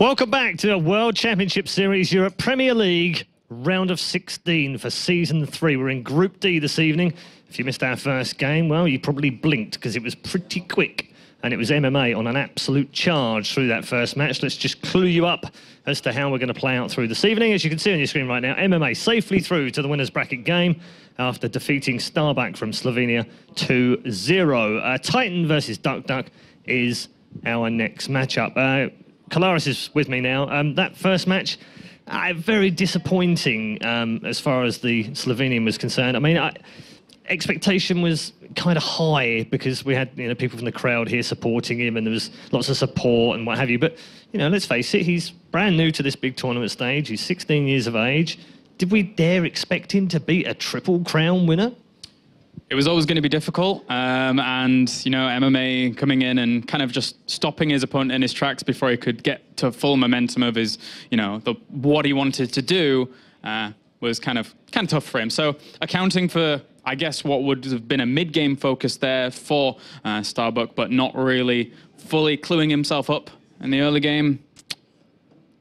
Welcome back to the World Championship Series Europe Premier League round of 16 for Season 3. We're in Group D this evening. If you missed our first game, well, you probably blinked because it was pretty quick. And it was MMA on an absolute charge through that first match. Let's just clue you up as to how we're going to play out through this evening. As you can see on your screen right now, MMA safely through to the winner's bracket game after defeating StarCraft from Slovenia 2-0. TitaN versus duckdeok is our next matchup. Kalaris is with me now. That first match, very disappointing as far as the Slovenian was concerned. I mean, expectation was kind of high because we had people from the crowd here supporting him, and there was lots of support and what have you. But let's face it, he's brand new to this big tournament stage. He's 16 years of age. Did we dare expect him to beat a Triple Crown winner? It was always going to be difficult, and MMA coming in and kind of just stopping his opponent in his tracks before he could get to full momentum of his, what he wanted to do was kind of tough for him. So accounting for, I guess, what would have been a mid-game focus there for StarCraft, but not really fully cluing himself up in the early game,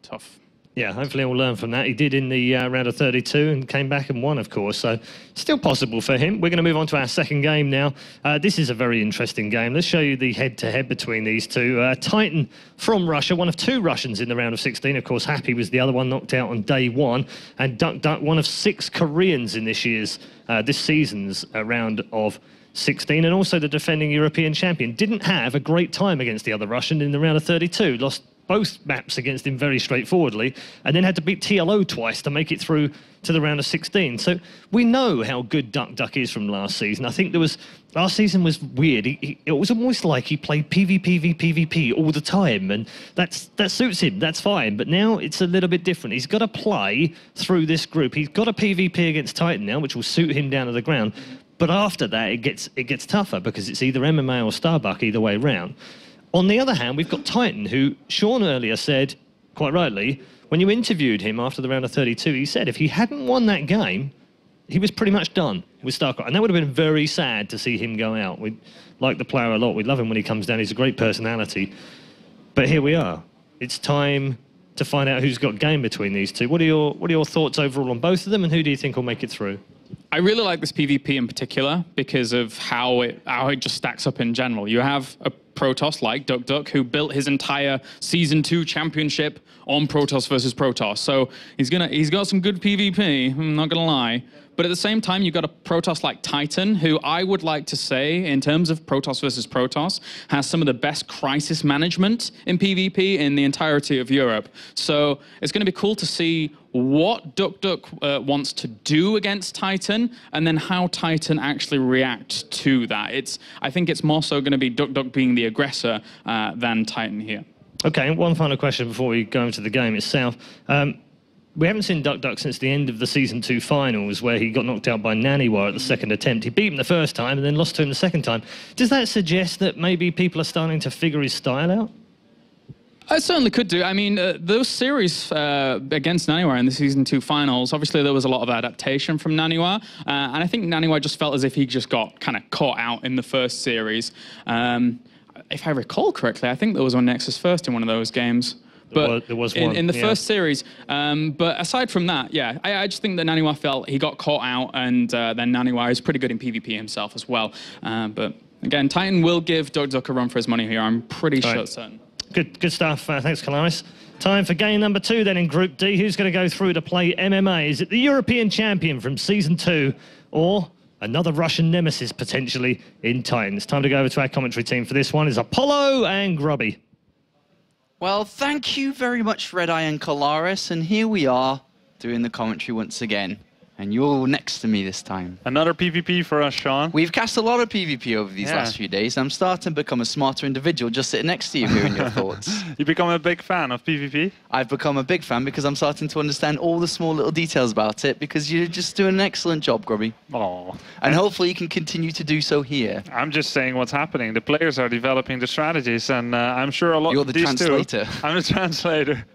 tough. Yeah, hopefully we'll learn from that. He did in the round of 32 and came back and won, of course. So still possible for him. We're going to move on to our second game now. This is a very interesting game. Let's show you the head-to-head between these two. TitaN from Russia, one of two Russians in the round of 16. Of course, Happy was the other one knocked out on day one. And duckdeok, one of 6 Koreans in this season's round of 16, and also the defending European champion. Didn't have a great time against the other Russian in the round of 32. Lost both maps against him very straightforwardly, and then had to beat TLO twice to make it through to the round of 16. So we know how good duckdeok is from last season. I think last season was weird. It was almost like he played PvP all the time, and that suits him. That's fine. But now it's a little bit different. He's got to play through this group. He's got a PvP against TitaN now, which will suit him down to the ground. But after that, it gets tougher because it's either MMA or StarCraft either way around. On the other hand, we've got TitaN, who Sean earlier said, quite rightly, when you interviewed him after the round of 32, he said if he hadn't won that game, he was pretty much done with StarCraft. And that would have been very sad to see him go out. We like the player a lot. We love him when he comes down. He's a great personality. But here we are. It's time to find out who's got game between these two. What are your thoughts overall on both of them, and who do you think will make it through? I really like this PvP in particular because of how it just stacks up in general. You have a Protoss like duckdeok who built his entire Season 2 championship on Protoss versus Protoss. So he's got some good PvP, I'm not gonna lie. But at the same time, you've got a Protoss like TitaN, who I would like to say, in terms of Protoss versus Protoss, has some of the best crisis management in PvP in the entirety of Europe. So it's going to be cool to see what duckdeok wants to do against TitaN, and then how TitaN actually reacts to that. I think it's more so going to be duckdeok being the aggressor than TitaN here. Okay, one final question before we go into the game itself. We haven't seen duckdeok since the end of the Season 2 finals, where he got knocked out by Naniwa at the second attempt. He beat him the first time and then lost to him the second time. Does that suggest that maybe people are starting to figure his style out? I certainly could do. I mean, those series against Naniwa in the Season 2 finals, obviously there was a lot of adaptation from Naniwa, and I think Naniwa just felt as if he just got kind of caught out in the first series. If I recall correctly, I think there was one Nexus first in one of those games. But there was one, in the first series. But aside from that, yeah, I just think that Naniwa felt he got caught out, and then Naniwa is pretty good in PvP himself as well. But again, TitaN will give duckdeok a run for his money here. I'm pretty certain. Good stuff. Thanks, Kalaris. Time for game number 2 then in Group D. Who's going to go through to play MMA? Is it the European champion from Season 2 or another Russian nemesis potentially in TitaN? It's time to go over to our commentary team for this one. Is Apollo and Grubby. Well, thank you very much, Red Eye and Kalaris, and here we are doing the commentary once again. And you're next to me this time. Another PvP for us, Sean. We've cast a lot of PvP over these last few days. I'm starting to become a smarter individual just sitting next to you, hearing your thoughts. You become a big fan of PvP? I've become a big fan because I'm starting to understand all the small little details about it, because you're just doing an excellent job, Grubby. Oh. And hopefully you can continue to do so here. I'm just saying what's happening. The players are developing the strategies, and I'm sure a lot You're of the these translator. Two, I'm the translator.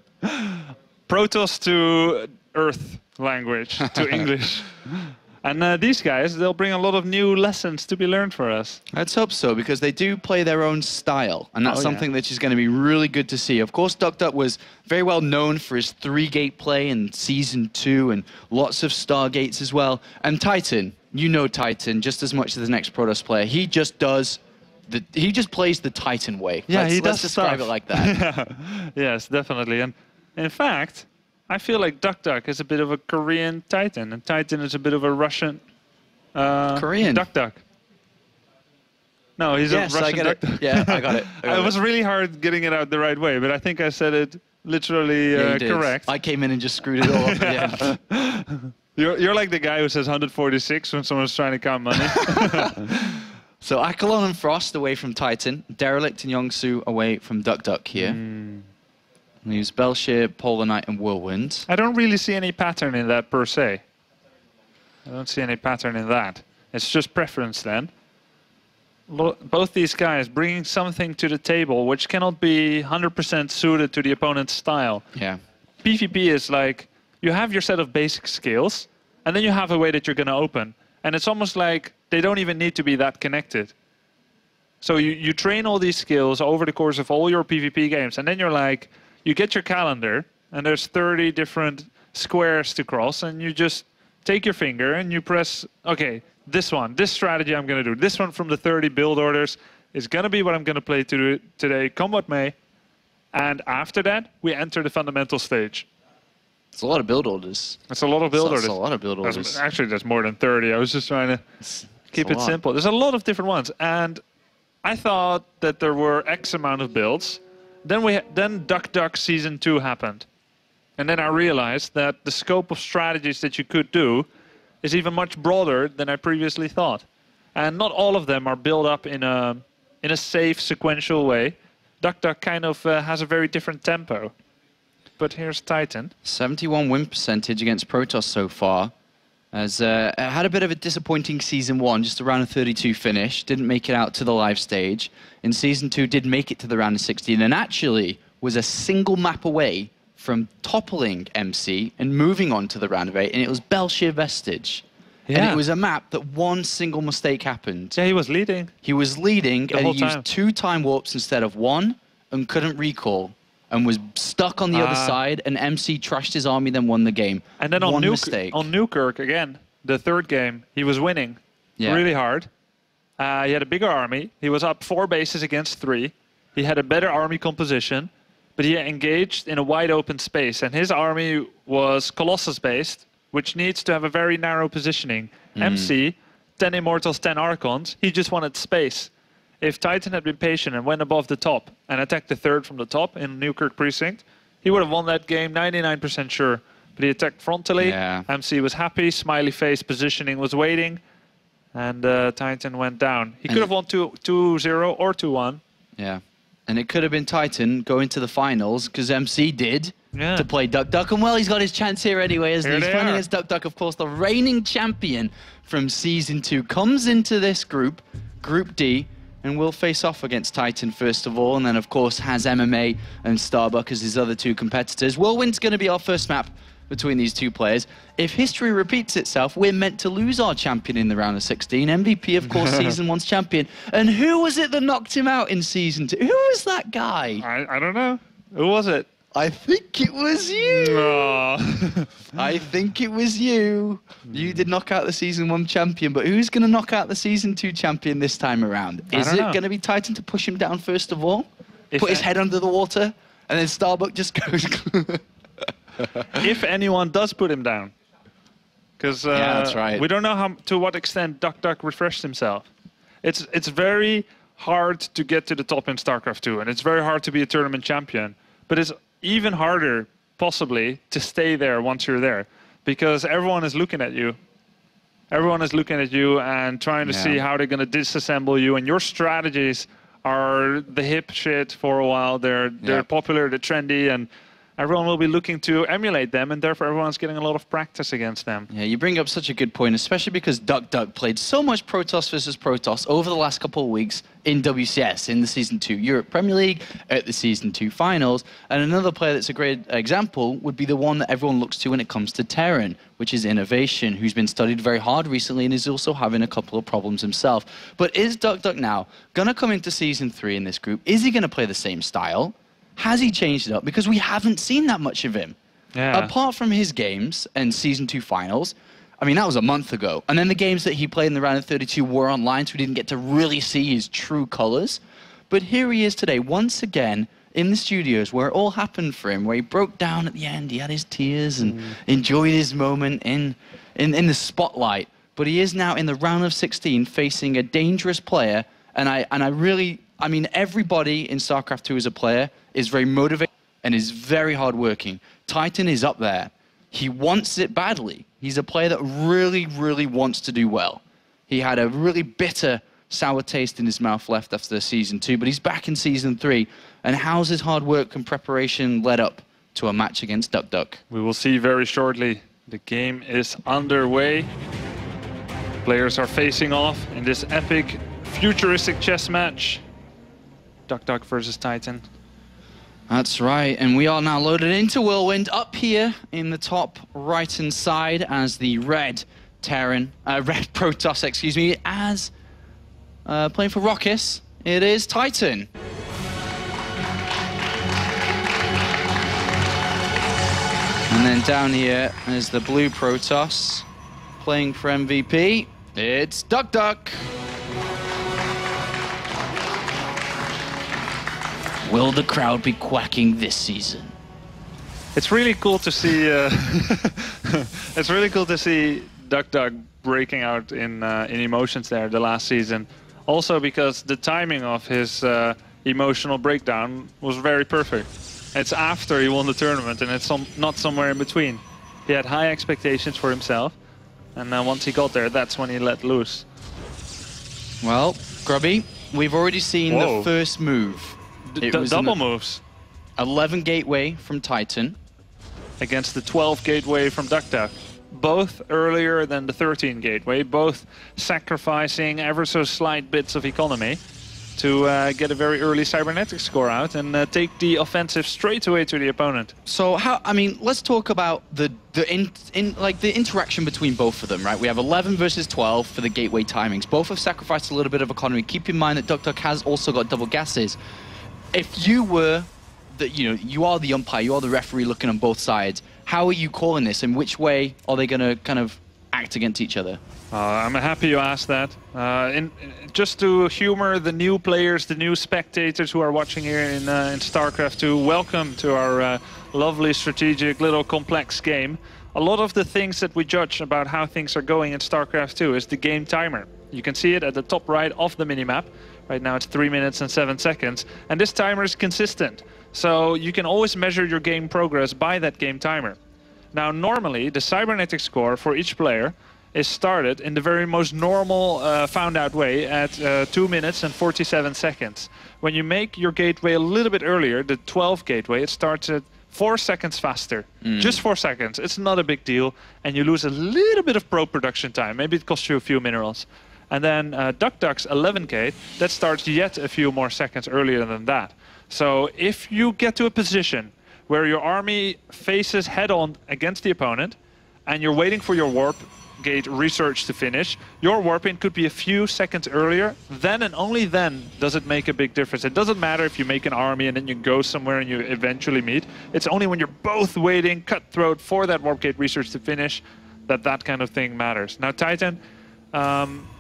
Protoss to Earth language, to English. And these guys, they'll bring a lot of new lessons to be learned for us. Let's hope so, because they do play their own style, and that's something that is going to be really good to see. Of course, duckdeok was very well known for his 3-gate play in Season 2 and lots of Stargates as well. And TitaN, you know TitaN just as much as the next Protoss player. He just does... he just plays the TitaN way. Yeah, he does let's describe it like that. Yes, definitely. And in fact, I feel like duckdeok is a bit of a Korean TitaN, and TitaN is a bit of a Russian Korean duckdeok. No, he's a Russian I get it. duckdeok. Yeah, I got it. It was really hard getting it out the right way, but I think I said it literally correct. I came in and just screwed it all up at the end. You're like the guy who says 146 when someone's trying to count money. So Akalon and Frost away from TitaN, Derelict and Yongsu away from duckdeok here. Leaves Belshir, Polar Knight, and Whirlwind. I don't really see any pattern in that per se. I don't see any pattern in that. It's just preference then. Both these guys bringing something to the table which cannot be 100% suited to the opponent's style. Yeah. PvP is like, you have your set of basic skills, and then you have a way that you're going to open. And it's almost like they don't even need to be that connected. So you train all these skills over the course of all your PvP games, and then you're like, you get your calendar, and there's 30 different squares to cross, and you just take your finger and you press, okay, this strategy I'm going to do. This one from the 30 build orders is going to be what I'm going to play today, come what may. And after that, we enter the fundamental stage. It's a lot of build orders. It's a lot of build orders. It's a lot of build orders. Actually, there's more than 30. I was just trying to keep it simple. There's a lot of different ones. And I thought that there were X amount of builds. Then duckdeok Season 2 happened. And then I realized that the scope of strategies that you could do is even much broader than I previously thought. And not all of them are built up in a safe, sequential way. duckdeok kind of has a very different tempo. But here's TitaN. 71 win percentage against Protoss so far. Has had a bit of a disappointing Season 1, just a round of 32 finish. Didn't make it out to the live stage. In Season 2, did make it to the round of 16, and actually was a single map away from toppling MC and moving on to the round of 8, and it was Belshir Vestige. Yeah. And it was a map that one single mistake happened. Yeah, he was leading. He was leading, and he used 2 time warps instead of 1, and couldn't recall, and was stuck on the other side, and MC trashed his army, then won the game. And then on Newkirk, again, the third game, he was winning really hard. He had a bigger army. He was up 4 bases against 3. He had a better army composition, but he engaged in a wide open space, and his army was Colossus-based, which needs to have a very narrow positioning. MC, 10 Immortals, 10 Archons, he just wanted space. If TitaN had been patient and went above the top and attacked the third from the top in Newkirk Precinct, he would have won that game, 99% sure. But he attacked frontally, MC was happy, smiley face positioning was waiting, and TitaN went down. He could have won 2-0 or 2-1. Yeah, and it could have been TitaN going to the finals, because MC did, to play duckdeok. And well, he's got his chance here anyway, as he's playing against duckdeok. Of course, the reigning champion from Season 2 comes into this group, Group D, and will face off against TitaN first of all, and then of course has MMA and Starbuck as his other 2 competitors. Whirlwind's going to be our first map between these 2 players. If history repeats itself, we're meant to lose our champion in the round of 16. MVP, of course, Season 1's champion. And who was it that knocked him out in Season 2? Who was that guy? I don't know. Who was it? I think it was you. Oh. I think it was you. You did knock out the Season 1 champion, but who's going to knock out the Season 2 champion this time around? Is it going to be TitaN to push him down first of all? Put his head under the water, and then Starbuck just goes... If anyone does put him down. Because that's right. We don't know to what extent duckdeok refreshed himself. It's very hard to get to the top in StarCraft 2, and it's very hard to be a tournament champion. But it's even harder, possibly, to stay there once you're there. Because everyone is looking at you. Everyone is looking at you and trying to see how they're going to disassemble you. And your strategies are the hip shit for a while. They're popular, they're trendy, and everyone will be looking to emulate them, and therefore everyone's getting a lot of practice against them. Yeah, you bring up such a good point, especially because duckdeok played so much Protoss versus Protoss over the last couple of weeks in WCS, in the Season 2 Europe Premier League, at the Season 2 finals. And another player that's a great example would be the one that everyone looks to when it comes to TitaN, which is Innovation, who's been studied very hard recently and is also having a couple of problems himself. But is duckdeok now going to come into Season 3 in this group? Is he going to play the same style? Has he changed it up? Because we haven't seen that much of him. Yeah. Apart from his games and Season 2 finals, I mean, that was a month ago. And then the games that he played in the round of 32 were online, so we didn't get to really see his true colors. But here he is today, once again, in the studios where it all happened for him, where he broke down at the end, he had his tears and enjoyed his moment in the spotlight. But he is now in the round of 16 facing a dangerous player, and I mean, everybody in StarCraft 2 as a player is very motivated and is very hardworking. TitaN is up there. He wants it badly. He's a player that really, really wants to do well. He had a really bitter, sour taste in his mouth left after Season 2, but he's back in Season 3. And how's his hard work and preparation led up to a match against duckdeok? We will see very shortly. The game is underway. Players are facing off in this epic, futuristic chess match. duckdeok versus TitaN. That's right, and we are now loaded into Whirlwind up here in the top right-hand side as the red Protoss, excuse me, as playing for Ro16, it is TitaN. And then down here is the blue Protoss playing for MVP, it's duckdeok. Will the crowd be quacking this season? It's really cool to see. It's really cool to see duckdeok breaking out in emotions there the last season. Also because the timing of his emotional breakdown was very perfect. It's after he won the tournament, and it's not somewhere in between. He had high expectations for himself, and once he got there, that's when he let loose. Well, Grubby, we've already seen the first move. It was double moves. 11 gateway from TitaN. Against the 12 gateway from duckdeok. Both earlier than the 13 gateway, both sacrificing ever so slight bits of economy to get a very early cybernetic score out and take the offensive straight away to the opponent. So I mean, let's talk about the interaction between both of them, right? We have 11 versus 12 for the gateway timings. Both have sacrificed a little bit of economy. Keep in mind that duckdeok has also got double gases. If you were, you are the umpire, you are the referee looking on both sides, how are you calling this, and which way are they going to kind of act against each other? I'm happy you asked that. Just to humor the new players, the new spectators who are watching here in StarCraft 2, welcome to our lovely, strategic, little complex game. A lot of the things that we judge about how things are going in StarCraft 2 is the game timer. You can see it at the top right of the minimap. Right now it's 3 minutes and 7 seconds, and this timer is consistent. So you can always measure your game progress by that game timer. Now normally the cybernetic score for each player is started in the very most normal found out way at 2 minutes and 47 seconds. When you make your gateway a little bit earlier, the 12 gateway, it starts at 4 seconds faster. Just 4 seconds, it's not a big deal, and you lose a little bit of probe production time. Maybe it costs you a few minerals. And then duckdeok's 11K, that starts yet a few more seconds earlier than that. So if you get to a position where your army faces head-on against the opponent, and you're waiting for your warp gate research to finish, your warping could be a few seconds earlier, then and only then does it make a big difference. It doesn't matter if you make an army and then you go somewhere and you eventually meet. It's only when you're both waiting, cutthroat, for that warp gate research to finish, that kind of thing matters. Now TitaN,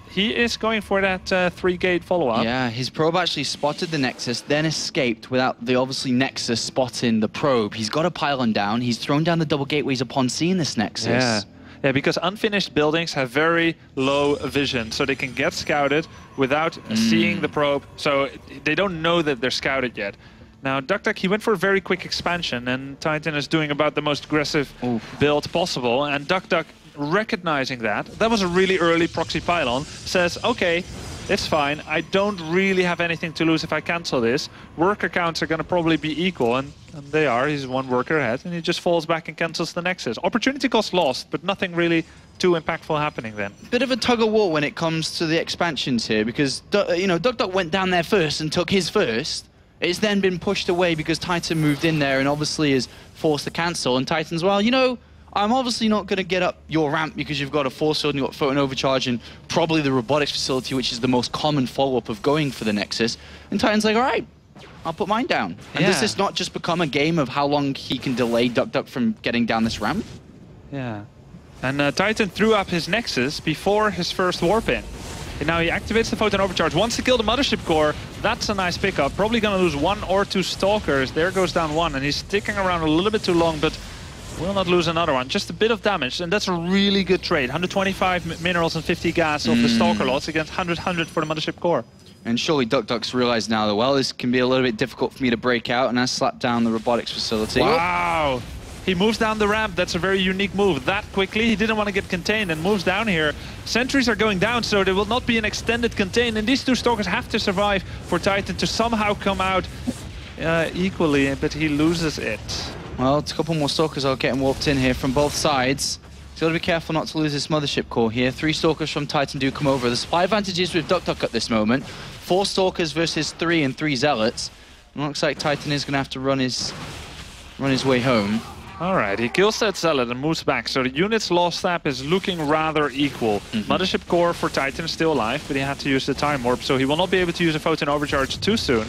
he is going for that 3-gate follow-up. Yeah, his probe actually spotted the Nexus, then escaped without the obviously Nexus spotting the probe. He's got a pylon down. He's thrown down the double gateways upon seeing this Nexus. Yeah, because unfinished buildings have very low vision, so they can get scouted without seeing the probe. So they don't know that they're scouted yet. Now, duckdeok, he went for a very quick expansion, and TitaN is doing about the most aggressive build possible. And duckdeok, recognizing that was a really early proxy pylon, says, okay, It's fine. I don't really have anything to lose if I cancel this. Worker counts are going to probably be equal, and they are. He's 1 worker ahead, and he just falls back and cancels the Nexus. Opportunity cost lost, but nothing really too impactful happening then. Bit of a tug-of-war when it comes to the expansions here, because duckdeok went down there first and took his first. It's then been pushed away because TitaN moved in there and obviously is forced to cancel. And TitaN's, well, I'm obviously not going to get up your ramp because you've got a force field and you've got photon overcharge and probably the robotics facility, which is the most common follow-up of going for the Nexus. And TitaN's like, all right, I'll put mine down. And does this not just become a game of how long he can delay duckdeok from getting down this ramp? Yeah. And TitaN threw up his Nexus before his first warp in. And now he activates the photon overcharge, wants to kill the mothership core. That's a nice pickup. Probably going to lose 1 or 2 stalkers. There goes down 1, and he's sticking around a little bit too long, but will not lose another one. Just a bit of damage, and that's a really good trade. 125 minerals and 50 gas off the stalker lots against 100 for the mothership core. And surely duckdeok's realized now that, well, this can be a little bit difficult for me to break out, and I slapped down the robotics facility. Wow! He moves down the ramp. That's a very unique move. That quickly, he didn't want to get contained and moves down here. Sentries are going down, so there will not be an extended contain. And these 2 stalkers have to survive for TitaN to somehow come out equally, but he loses it. Well, it's a couple more stalkers are getting warped in here from both sides. He's got to be careful not to lose this mothership core here. 3 stalkers from TitaN do come over. The supply advantage is with duckdeok at this moment. 4 stalkers versus 3 and 3 zealots. It looks like TitaN is going to have to run his way home. Alright, he kills that zealot and moves back, so the unit's lost stab is looking rather equal. Mothership core for TitaN is still alive, but he had to use the time warp, so he will not be able to use a photon overcharge too soon.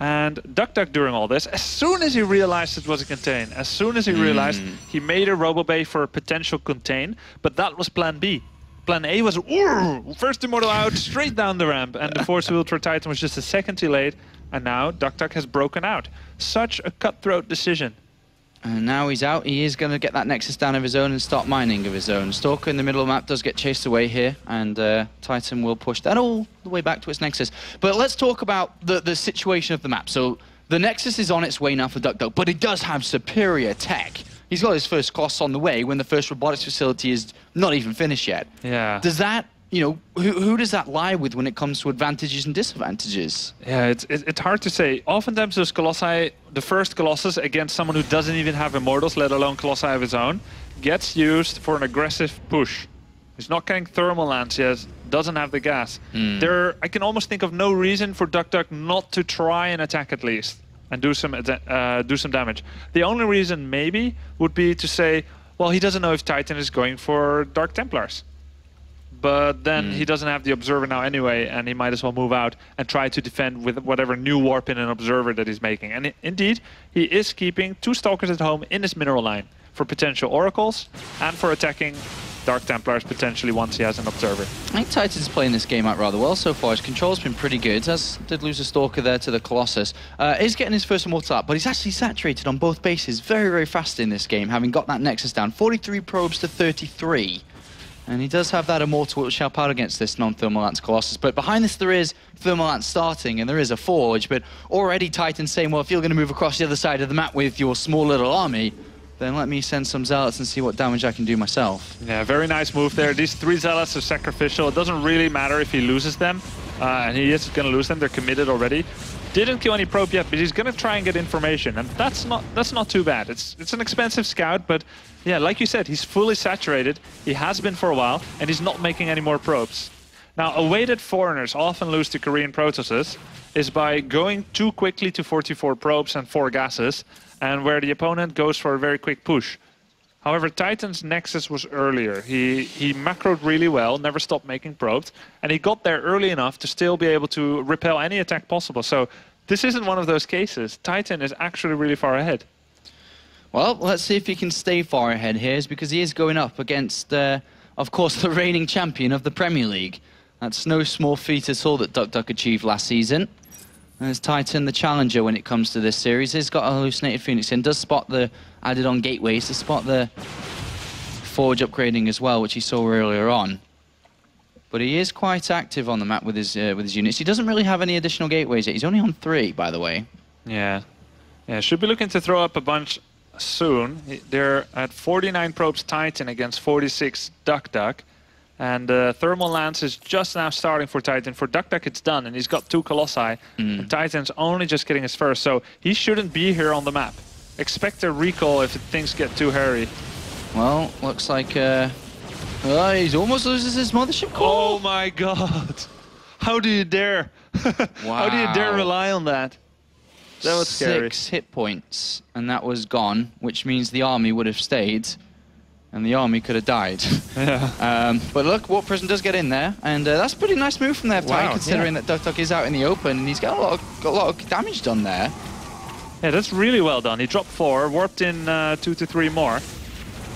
And duckdeok during all this, as soon as he realized it was a contain, as soon as he realized, he made a robobay for a potential contain, but that was plan B. Plan A was, first immortal out, straight down the ramp, and the force field for TitaN was just a second too late, and now duckdeok has broken out. Such a cutthroat decision. And now he's out. He is going to get that Nexus down of his own and start mining of his own. Stalker in the middle of the map does get chased away here, and TitaN will push that all the way back to its Nexus. But let's talk about the situation of the map. So the Nexus is on its way now for duckdeok, but it does have superior tech. He's got his first Colossus on the way when the first robotics facility is not even finished yet. Yeah. Does that, who does that lie with when it comes to advantages and disadvantages? Yeah, it's hard to say. Oftentimes those Colossi, the first Colossus against someone who doesn't even have Immortals, let alone Colossi of his own, gets used for an aggressive push. He's not getting thermal lands yet, doesn't have the gas. I can almost think of no reason for duckdeok not to try and attack at least and do some damage. The only reason maybe would be to say, well, he doesn't know if TitaN is going for Dark Templars. But then he doesn't have the Observer now anyway, and he might as well move out and try to defend with whatever new warp in an Observer that he's making. And indeed, he is keeping 2 Stalkers at home in his mineral line for potential Oracles and for attacking Dark Templars potentially once he has an Observer. I think TitaN's playing this game out rather well so far. His control's been pretty good, as did lose a Stalker there to the Colossus. Is getting his first Immortal up, but he's actually saturated on both bases very, very fast in this game, having got that Nexus down. 43 probes to 33. And he does have that Immortal which will help out against this non-Thermal Lance Colossus. But behind this there is Thermal Lance starting and there is a Forge. But already TitaN's saying, well, if you're going to move across the other side of the map with your small little army, then let me send some Zealots and see what damage I can do myself. Yeah, very nice move there. These 3 Zealots are sacrificial. It doesn't really matter if he loses them. And he is going to lose them. They're committed already. Didn't kill any probe yet, but he's going to try and get information. And that's not too bad. It's an expensive scout, but yeah, like you said, he's fully saturated. He has been for a while, and he's not making any more probes. Now, a way that foreigners often lose to Korean Protosses is by going too quickly to 44 probes and 4 gases, and where the opponent goes for a very quick push. However, TitaN's Nexus was earlier. He macroed really well, never stopped making probes, and he got there early enough to still be able to repel any attack possible. So this isn't one of those cases. TitaN is actually really far ahead. Well, let's see if he can stay far ahead here, because he is going up against, of course, the reigning champion of the Premier League. That's no small feat at all that duckdeok achieved last season. There's TitaN, the challenger when it comes to this series. He's got a hallucinated Phoenix in, does spot the added-on gateways, to spot the Forge upgrading as well, which he saw earlier on. But he is quite active on the map with his units. He doesn't really have any additional gateways yet. He's only on 3, by the way. Yeah, should be looking to throw up a bunch soon. They're at 49 probes TitaN against 46 duckdeok. And Thermal Lance is just now starting for TitaN. For duckdeok, it's done, and he's got 2 Colossi. And TitaN's only just getting his first, so he shouldn't be here on the map. Expect a recall if things get too hairy. Well, looks like he's almost loses his mothership core. Oh my god! How do you dare? Wow. How do you dare rely on that? That was scary. 6 hit points, and that was gone, which means the army would have stayed. And the army could have died. Yeah. But look, Warp Prism does get in there, and that's a pretty nice move from their TitaN, considering that duckdeok is out in the open, and he's got a lot of damage done there. Yeah, that's really well done. He dropped 4, warped in 2 to 3 more,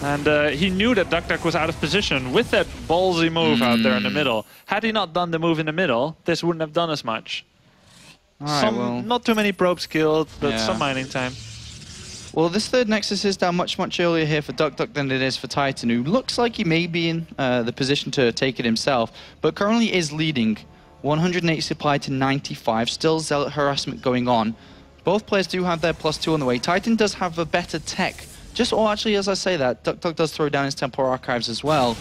and he knew that duckdeok was out of position with that ballsy move out there in the middle. Had he not done the move in the middle, this wouldn't have done as much. Right, well, not too many probes killed, but some mining time. Well, this third Nexus is down much earlier here for duckdeok than it is for TitaN, who looks like he may be in the position to take it himself, but currently is leading 180 supply to 95, still Zealot harassment going on. Both players do have their +2 on the way. TitaN does have a better tech. Actually, as I say that, duckdeok does throw down his Temple Archives as well.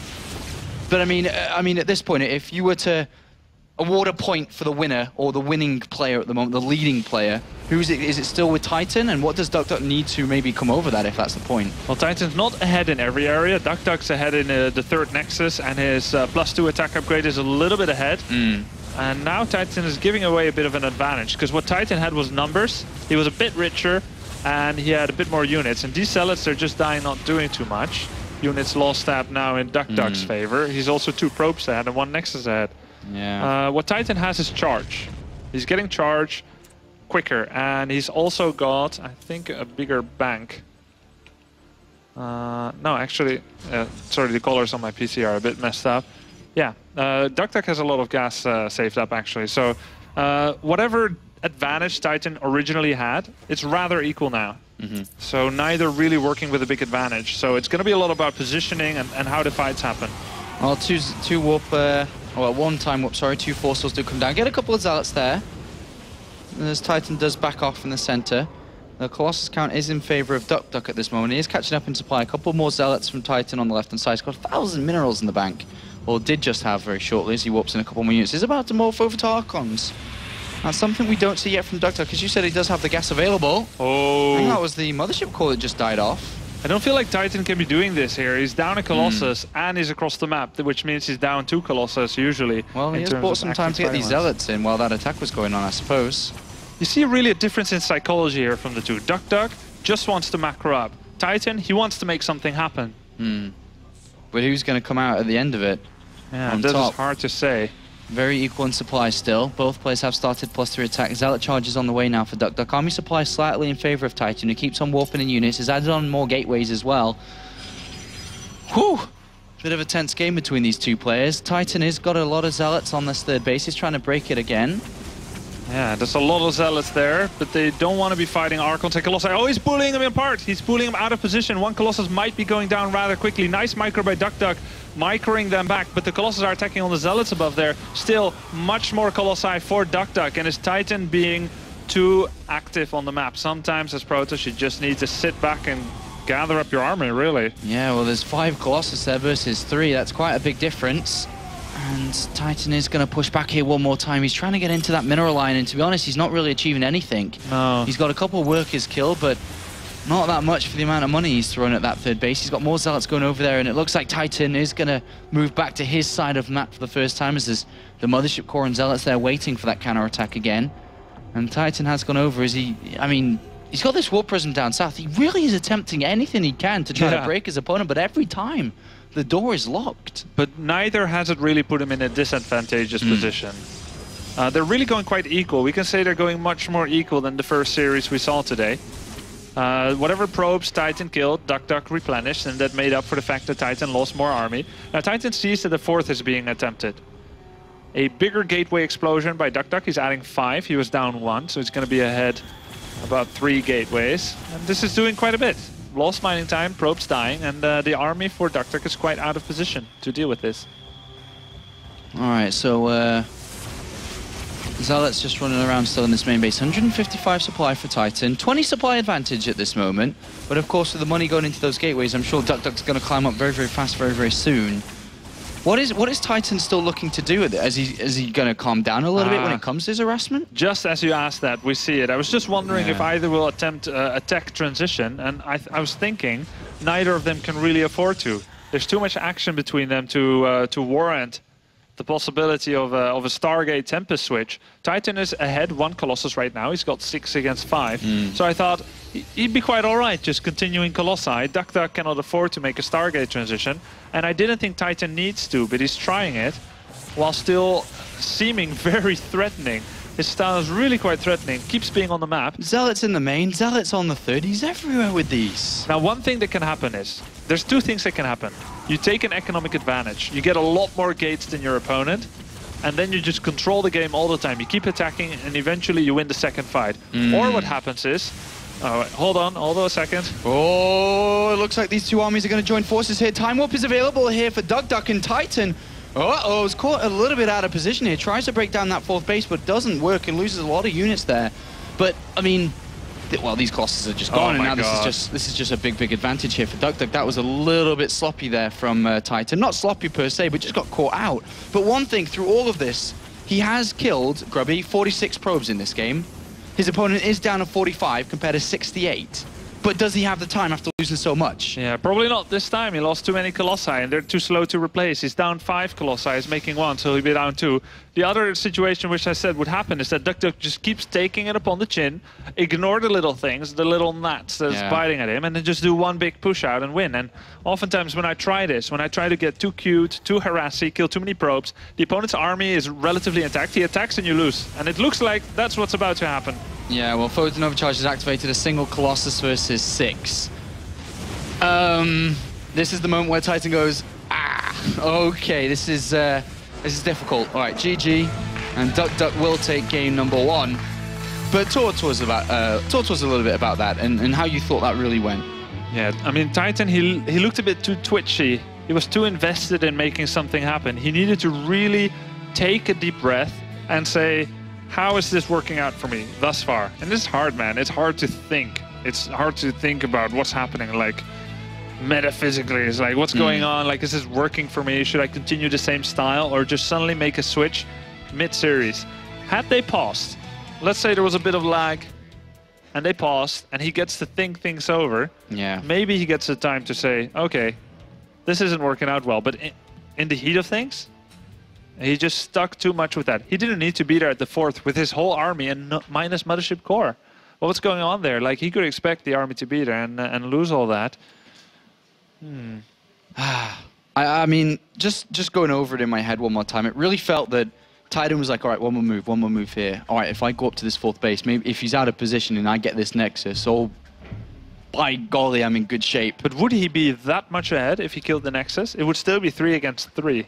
But I mean, at this point, if you were to award a point for the winner or the winning player at the moment, the leading player, who's it? Is it still with TitaN? And what does duckdeok need to maybe come over that if that's the point? Well, TitaN's not ahead in every area. duckdeok's ahead in the third Nexus, and his +2 attack upgrade is a little bit ahead. And now TitaN is giving away a bit of an advantage, because what TitaN had was numbers. He was a bit richer, and he had a bit more units. And these Zealots are just dying, not doing too much. Units lost stab now in duckdeok's favor. He's also 2 probes ahead and 1 Nexus ahead. Yeah. What TitaN has is charge. He's getting charge quicker, and he's also got, I think, a bigger bank. No, actually, sorry, the colors on my PC are a bit messed up. Yeah, duckdeok has a lot of gas saved up, actually. So whatever advantage TitaN originally had, it's rather equal now. So neither really working with a big advantage. So it's going to be a lot about positioning and how the fights happen. Well, two warp, well, 1 time warp, sorry, 2 force souls do come down. Get a couple of Zealots there. As TitaN does back off in the center. The Colossus count is in favor of duckdeok at this moment. He is catching up in supply. A couple more Zealots from TitaN on the left-hand side. He's got 1,000 minerals in the bank. Or did just have very shortly as he warps in a couple more units. He's about to morph over to Archons. That's something we don't see yet from duckdeok, because you said he does have the gas available. Oh. I think that was the mothership core that just died off. I don't feel like TitaN can be doing this here. He's down a Colossus and he's across the map, which means he's down 2 Colossus usually. Well, he has bought some time to get these Zealots in while that attack was going on, I suppose. You see really a difference in psychology here from the two. duckdeok just wants to macro up. TitaN, he wants to make something happen. But who's going to come out at the end of it? Yeah, that is hard to say. Very equal in supply still. Both players have started +3 attack. Zealot charges on the way now for duckdeok. Army supply slightly in favor of TitaN, who keeps on warping in units. Has added on more gateways as well. Whew! Bit of a tense game between these two players. TitaN has got a lot of Zealots on this third base. He's trying to break it again. Yeah, there's a lot of Zealots there, but they don't want to be fighting Archons and Colossi. Oh, he's pulling him apart. He's pulling him out of position. 1 Colossus might be going down rather quickly. Nice micro by duckdeok, microing them back, but the Colossus are attacking on the Zealots above there. Still, much more Colossi for duckdeok, and his TitaN being too active on the map. Sometimes as Protoss, you just need to sit back and gather up your army, really. Yeah, well, there's 5 Colossus there versus 3. That's quite a big difference. And TitaN is going to push back here one more time. He's trying to get into that mineral line, and to be honest, he's not really achieving anything. No. He's got a couple of workers killed, but not that much for the amount of money he's throwing at that third base. He's got more Zealots going over there, and it looks like TitaN is going to move back to his side of the map for the first time, as there's the Mothership Core and Zealots there waiting for that counter-attack again. And TitaN has gone over as he... I mean, he's got this Warp Prism down south. He really is attempting anything he can to try to break his opponent, but every time the door is locked. But neither has it really put him in a disadvantageous position. They're really going quite equal. We can say they're going much more equal than the first series we saw today. Whatever probes TitaN killed, duckdeok replenished, and that made up for the fact that TitaN lost more army. Now TitaN sees that the 4th is being attempted. A bigger gateway explosion by duckdeok. He's adding 5. He was down 1, so he's going to be ahead about 3 gateways. And this is doing quite a bit. Lost mining time, probes dying, and the army for duckdeok is quite out of position to deal with this. Alright, so Zealot's just running around still in this main base. 155 supply for TitaN, 20 supply advantage at this moment. But of course, with the money going into those gateways, I'm sure duckdeok's going to climb up very, very fast, very, very soon. What is TitaN still looking to do with it? Is he going to calm down a little bit when it comes to his harassment? Just as you asked that, we see it. I was just wondering if either will attempt a tech transition, and I was thinking neither of them can really afford to. There's too much action between them to warrant the possibility of a Stargate Tempest switch. TitaN is ahead 1 Colossus right now. He's got 6 against 5. So I thought he'd be quite all right just continuing Colossi. duckdeok cannot afford to make a Stargate transition. And I didn't think TitaN needs to, but he's trying it while still seeming very threatening. His style is really quite threatening, keeps being on the map. Zealots in the main, Zealots on the third. He's everywhere with these. Now, one thing that can happen is, there's 2 things that can happen. You take an economic advantage. You get a lot more gates than your opponent, and then you just control the game all the time. You keep attacking, and eventually you win the second fight. Or what happens is, hold on a second. Oh, it looks like these 2 armies are going to join forces here. Time Warp is available here for duckdeok and TitaN. Uh-oh, it's caught a little bit out of position here. Tries to break down that 4th base, but doesn't work and loses a lot of units there. But, I mean, well, these Colossus are just gone, and now this is just a big advantage here for duckdeok. That was a little bit sloppy there from TitaN. Not sloppy per se, but just got caught out. But one thing, through all of this, he has killed, Grubby, 46 probes in this game. His opponent is down to 45 compared to 68. But does he have the time after losing so much? Yeah, probably not this time. He lost too many Colossi, and they're too slow to replace. He's down 5 Colossi, he's making 1, so he'll be down 2. The other situation which I said would happen is that duckdeok just keeps taking it upon the chin, ignore the little things, the little gnats that's biting at him, and then just do 1 big push out and win. And oftentimes when I try this, when I try to get too cute, too harassy, kill too many probes, the opponent's army is relatively intact. He attacks and you lose. And it looks like that's what's about to happen. Yeah, well, Photon Overcharge has activated a single Colossus versus 6. This is the moment where TitaN goes, okay, this is difficult. All right, GG, and duckdeok will take game number 1. But talk to us a little bit about that and how you thought that really went. Yeah, I mean, TitaN, he looked a bit too twitchy. He was too invested in making something happen. He needed to really take a deep breath and say, how is this working out for me thus far? And it's hard, man. It's hard to think. It's hard to think about what's happening, like, metaphysically. It's like, what's going on? Like, is this working for me? Should I continue the same style or just suddenly make a switch mid-series? Had they paused, let's say there was a bit of lag, and they paused, and he gets to think things over, maybe he gets the time to say, okay, this isn't working out well. But in the heat of things, he just stuck too much with that. He didn't need to be there at the 4th with his whole army and minus Mothership Core. Well, what's going on there? Like, he could expect the army to be there and lose all that. I mean, just going over it in my head one more time, it really felt that TitaN was like, all right, one more move here. All right, if I go up to this 4th base, maybe if he's out of position and I get this Nexus, oh, by golly, I'm in good shape. But would he be that much ahead if he killed the Nexus? It would still be 3 against 3.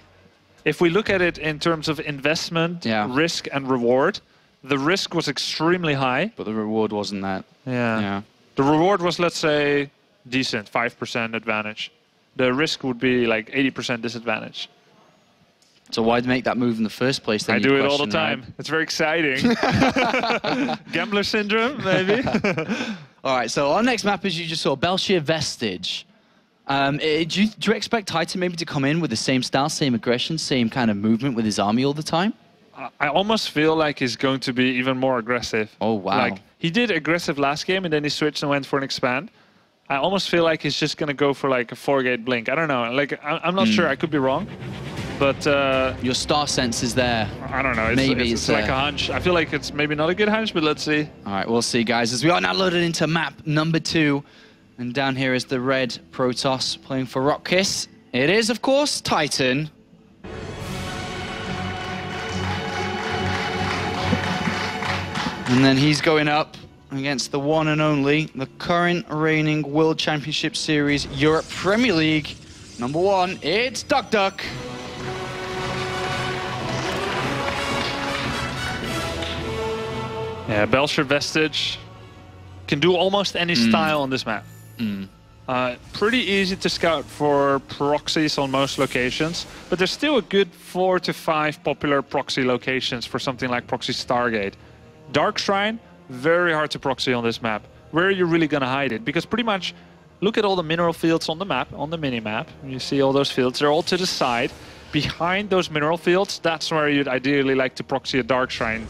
If we look at it in terms of investment, risk, and reward, the risk was extremely high. But the reward wasn't that. Yeah. The reward was, let's say, decent, 5% advantage. The risk would be like 80% disadvantage. So why'd make that move in the first place? Then I do it all the time. Right? It's very exciting. Gambler syndrome, maybe. All right, so our next map, as you just saw, Belshir Vestige. Do you expect TitaN maybe to come in with the same style, same aggression, same kind of movement with his army all the time? I almost feel like he's going to be even more aggressive. Oh, wow. Like, he did aggressive last game, and then he switched and went for an expand. I almost feel like he's just going to go for like a 4-gate blink. I don't know. Like, I'm not sure. I could be wrong. But your star sense is there. I don't know. It's like a hunch. I feel like it's maybe not a good hunch, but let's see. All right, we'll see, guys. As we are now loaded into map number 2. And down here is the red Protoss playing for Rockkiss. It is, of course, TitaN. And then he's going up against the one and only, the current reigning World Championship Series Europe Premier League #1. It's duckdeok. Yeah, Belshir Vestige can do almost any style on this map. Pretty easy to scout for proxies on most locations, but there's still a good 4 to 5 popular proxy locations for something like Proxy Stargate. Dark Shrine, very hard to proxy on this map. Where are you really going to hide it? Because pretty much, look at all the mineral fields on the map, on the mini-map. You see all those fields, they're all to the side. behind those mineral fields, that's where you'd ideally like to proxy a Dark Shrine.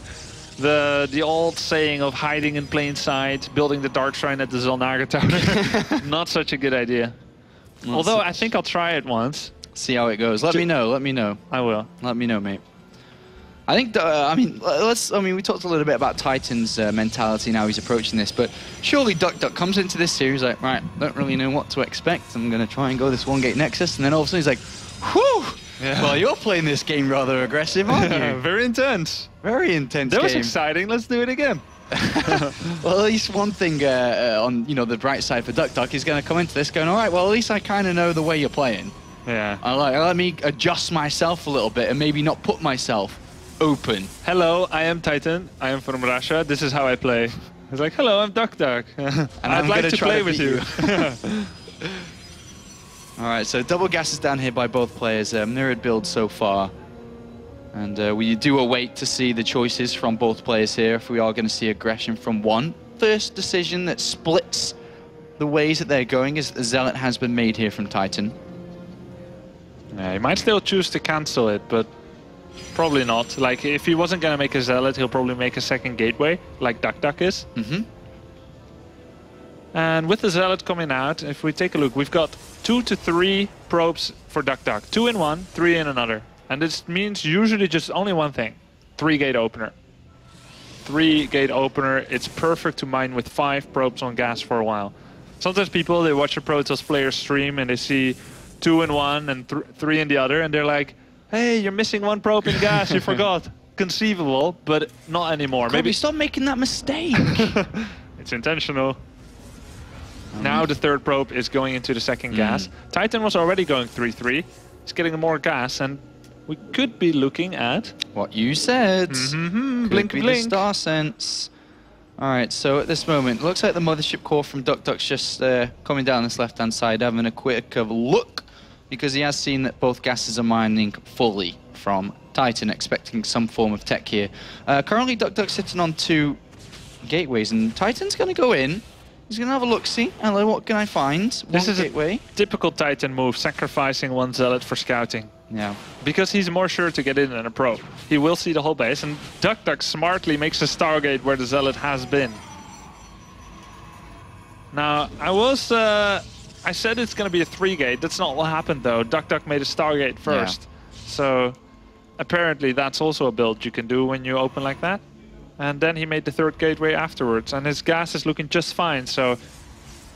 The old saying of hiding in plain sight, building the Dark Shrine at the Zelnaga Tower, not such a good idea. Although I think I'll try it once. See how it goes. Let me know. Let me know. I will. Let me know, mate. I think. I mean, we talked a little bit about TitaN's mentality and how he's approaching this, but surely duckdeok comes into this series like, right, don't really know what to expect. I'm gonna try and go this 1-gate Nexus, and then all of a sudden he's like, whew. Yeah. Well, you're playing this game rather aggressive, aren't you? Very intense. Very intense. That was exciting. Let's do it again. Well, at least one thing on the bright side for duckdeok is going to come into this going, all right, well, at least I kind of know the way you're playing. Yeah. Let me adjust myself a little bit and maybe not put myself open. Hello, I am TitaN. I am from Russia. This is how I play. It's like, hello, I'm duckdeok. And I'd like to play with you. All right, so double gases down here by both players. Mirrored build so far. And we do await to see the choices from both players here if we are going to see aggression from one. First decision that splits the ways that they're going is the Zealot has been made here from TitaN. Yeah, he might still choose to cancel it, but probably not. Like, if he wasn't going to make a Zealot, he'll probably make a second gateway, like duckdeok is. Mm-hmm. And with the Zealot coming out, if we take a look, we've got 2 to 3 probes for duckdeok. 2 in one, 3 in another. And this means usually just only one thing. 3-gate opener. 3-gate opener, it's perfect to mine with 5 probes on gas for a while. Sometimes people, they watch a Protoss player stream and they see 2 in one and 3 in the other, and they're like, hey, you're missing 1 probe in gas, you forgot. Conceivable, but not anymore. Maybe stop making that mistake. It's intentional. Now the 3rd probe is going into the 2nd gas. TitaN was already going 3-3. He's getting more gas, and we could be looking at what you said. Blink, blink. The star sense. All right, so at this moment, looks like the mothership core from duckdeok's just coming down this left-hand side, having a quick look, because he has seen that both gases are mining fully from TitaN, expecting some form of tech here. Currently, duckdeok's sitting on 2 gateways, and TitaN's going to go in. He's going to have a look-see. Hello, what can I find? This is gateway. A typical TitaN move, sacrificing 1 Zealot for scouting. Yeah. Because he's more sure to get in than a probe. He will see the whole base, and duckdeok smartly makes a Stargate where the Zealot has been. Now, I said it's going to be a 3-gate. That's not what happened, though. duckdeok made a Stargate first. Yeah. So, apparently, that's also a build you can do when you open like that. And then he made the 3rd gateway afterwards, and his gas is looking just fine, so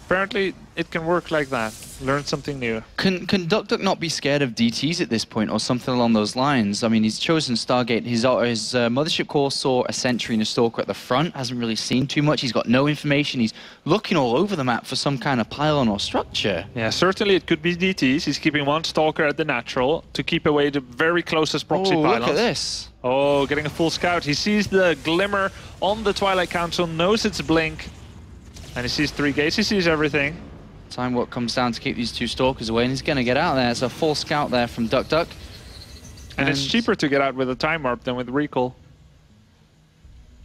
apparently it can work like that. Learn something new. Can duckdeok not be scared of DTs at this point, or something along those lines? I mean, he's chosen Stargate. His mothership core saw a sentry and a stalker at the front, hasn't really seen too much. He's got no information. He's looking all over the map for some kind of pylon or structure. Yeah, certainly it could be DTs. He's keeping 1 stalker at the natural to keep away the very closest proxy pylons. Look at this. Oh, getting a full scout. He sees the glimmer on the Twilight Council, knows it's blink, and he sees 3 gates. He sees everything. Time what comes down to keep these 2 stalkers away, and he's going to get out there. It's a full scout there from duckdeok. And it's cheaper to get out with a time warp than with recall.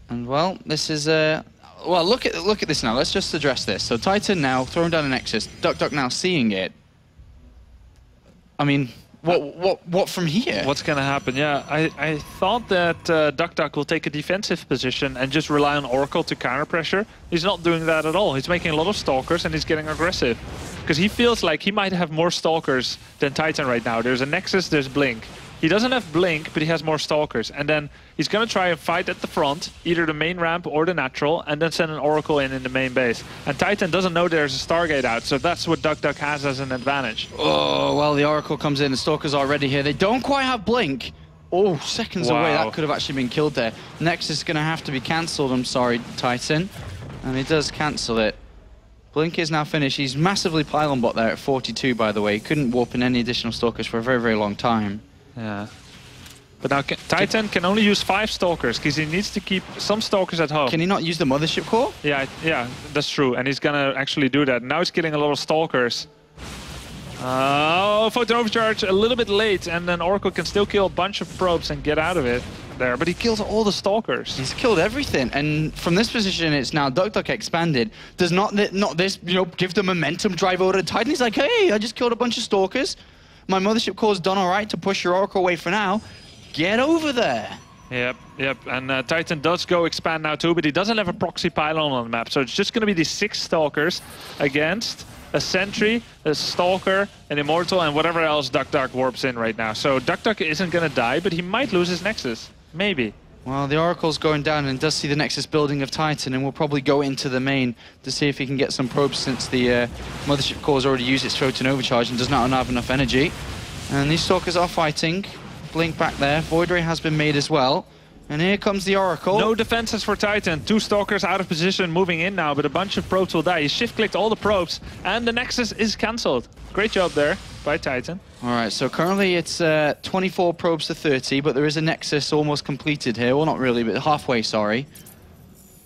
And well, this is well, look at this now. Let's just address this. So TitaN now throwing down a Nexus. duckdeok now seeing it. I mean, what from here? What's going to happen? Yeah, I thought that duckdeok will take a defensive position and just rely on Oracle to counter pressure. He's not doing that at all. He's making a lot of stalkers and he's getting aggressive. Because he feels like he might have more stalkers than TitaN right now. There's a Nexus, there's Blink. He doesn't have Blink, but he has more stalkers. And then he's going to try and fight at the front, either the main ramp or the natural, and then send an Oracle in the main base. And TitaN doesn't know there's a Stargate out, so that's what duckdeok has as an advantage. Oh, well, the Oracle comes in, the stalker's already here. They don't quite have Blink. Oh, seconds away. That could have actually been killed there. Nexus is going to have to be cancelled, I'm sorry, TitaN. And he does cancel it. Blink is now finished. He's massively pylon bot there at 42, by the way. He couldn't warp in any additional stalkers for a very, very long time. Yeah. But now TitaN can only use 5 stalkers because he needs to keep some stalkers at home. Can he not use the mothership core? Yeah, that's true. And he's gonna actually do that. Now he's killing a lot of stalkers. Oh, photon overcharge a little bit late, and then Oracle can still kill a bunch of probes and get out of it there. But he kills all the stalkers. He's killed everything. And from this position, it's now duckdeok expanded. Does not this, give the momentum drive over to TitaN? He's like, hey, I just killed a bunch of stalkers. My Mothership Core's done all right to push your Oracle away for now. Get over there. Yep. And TitaN does go expand now too, but he doesn't have a proxy pylon on the map. So it's just going to be these 6 Stalkers against a Sentry, a Stalker, an Immortal, and whatever else duckdeok warps in right now. So duckdeok isn't going to die, but he might lose his Nexus. Maybe. Well, the Oracle's going down and does see the Nexus building of TitaN, and will probably go into the main to see if he can get some probes, since the Mothership Core's already used its Photon Overcharge and does not have enough energy. And these Stalkers are fighting. Blink back there. Void Ray has been made as well. And here comes the Oracle. No defenses for TitaN. 2 Stalkers out of position, moving in now, but a bunch of probes will die. He shift-clicked all the probes, and the Nexus is cancelled. Great job there by TitaN. All right, so currently it's 24 probes to 30, but there is a Nexus almost completed here. Well, not really, but halfway, sorry.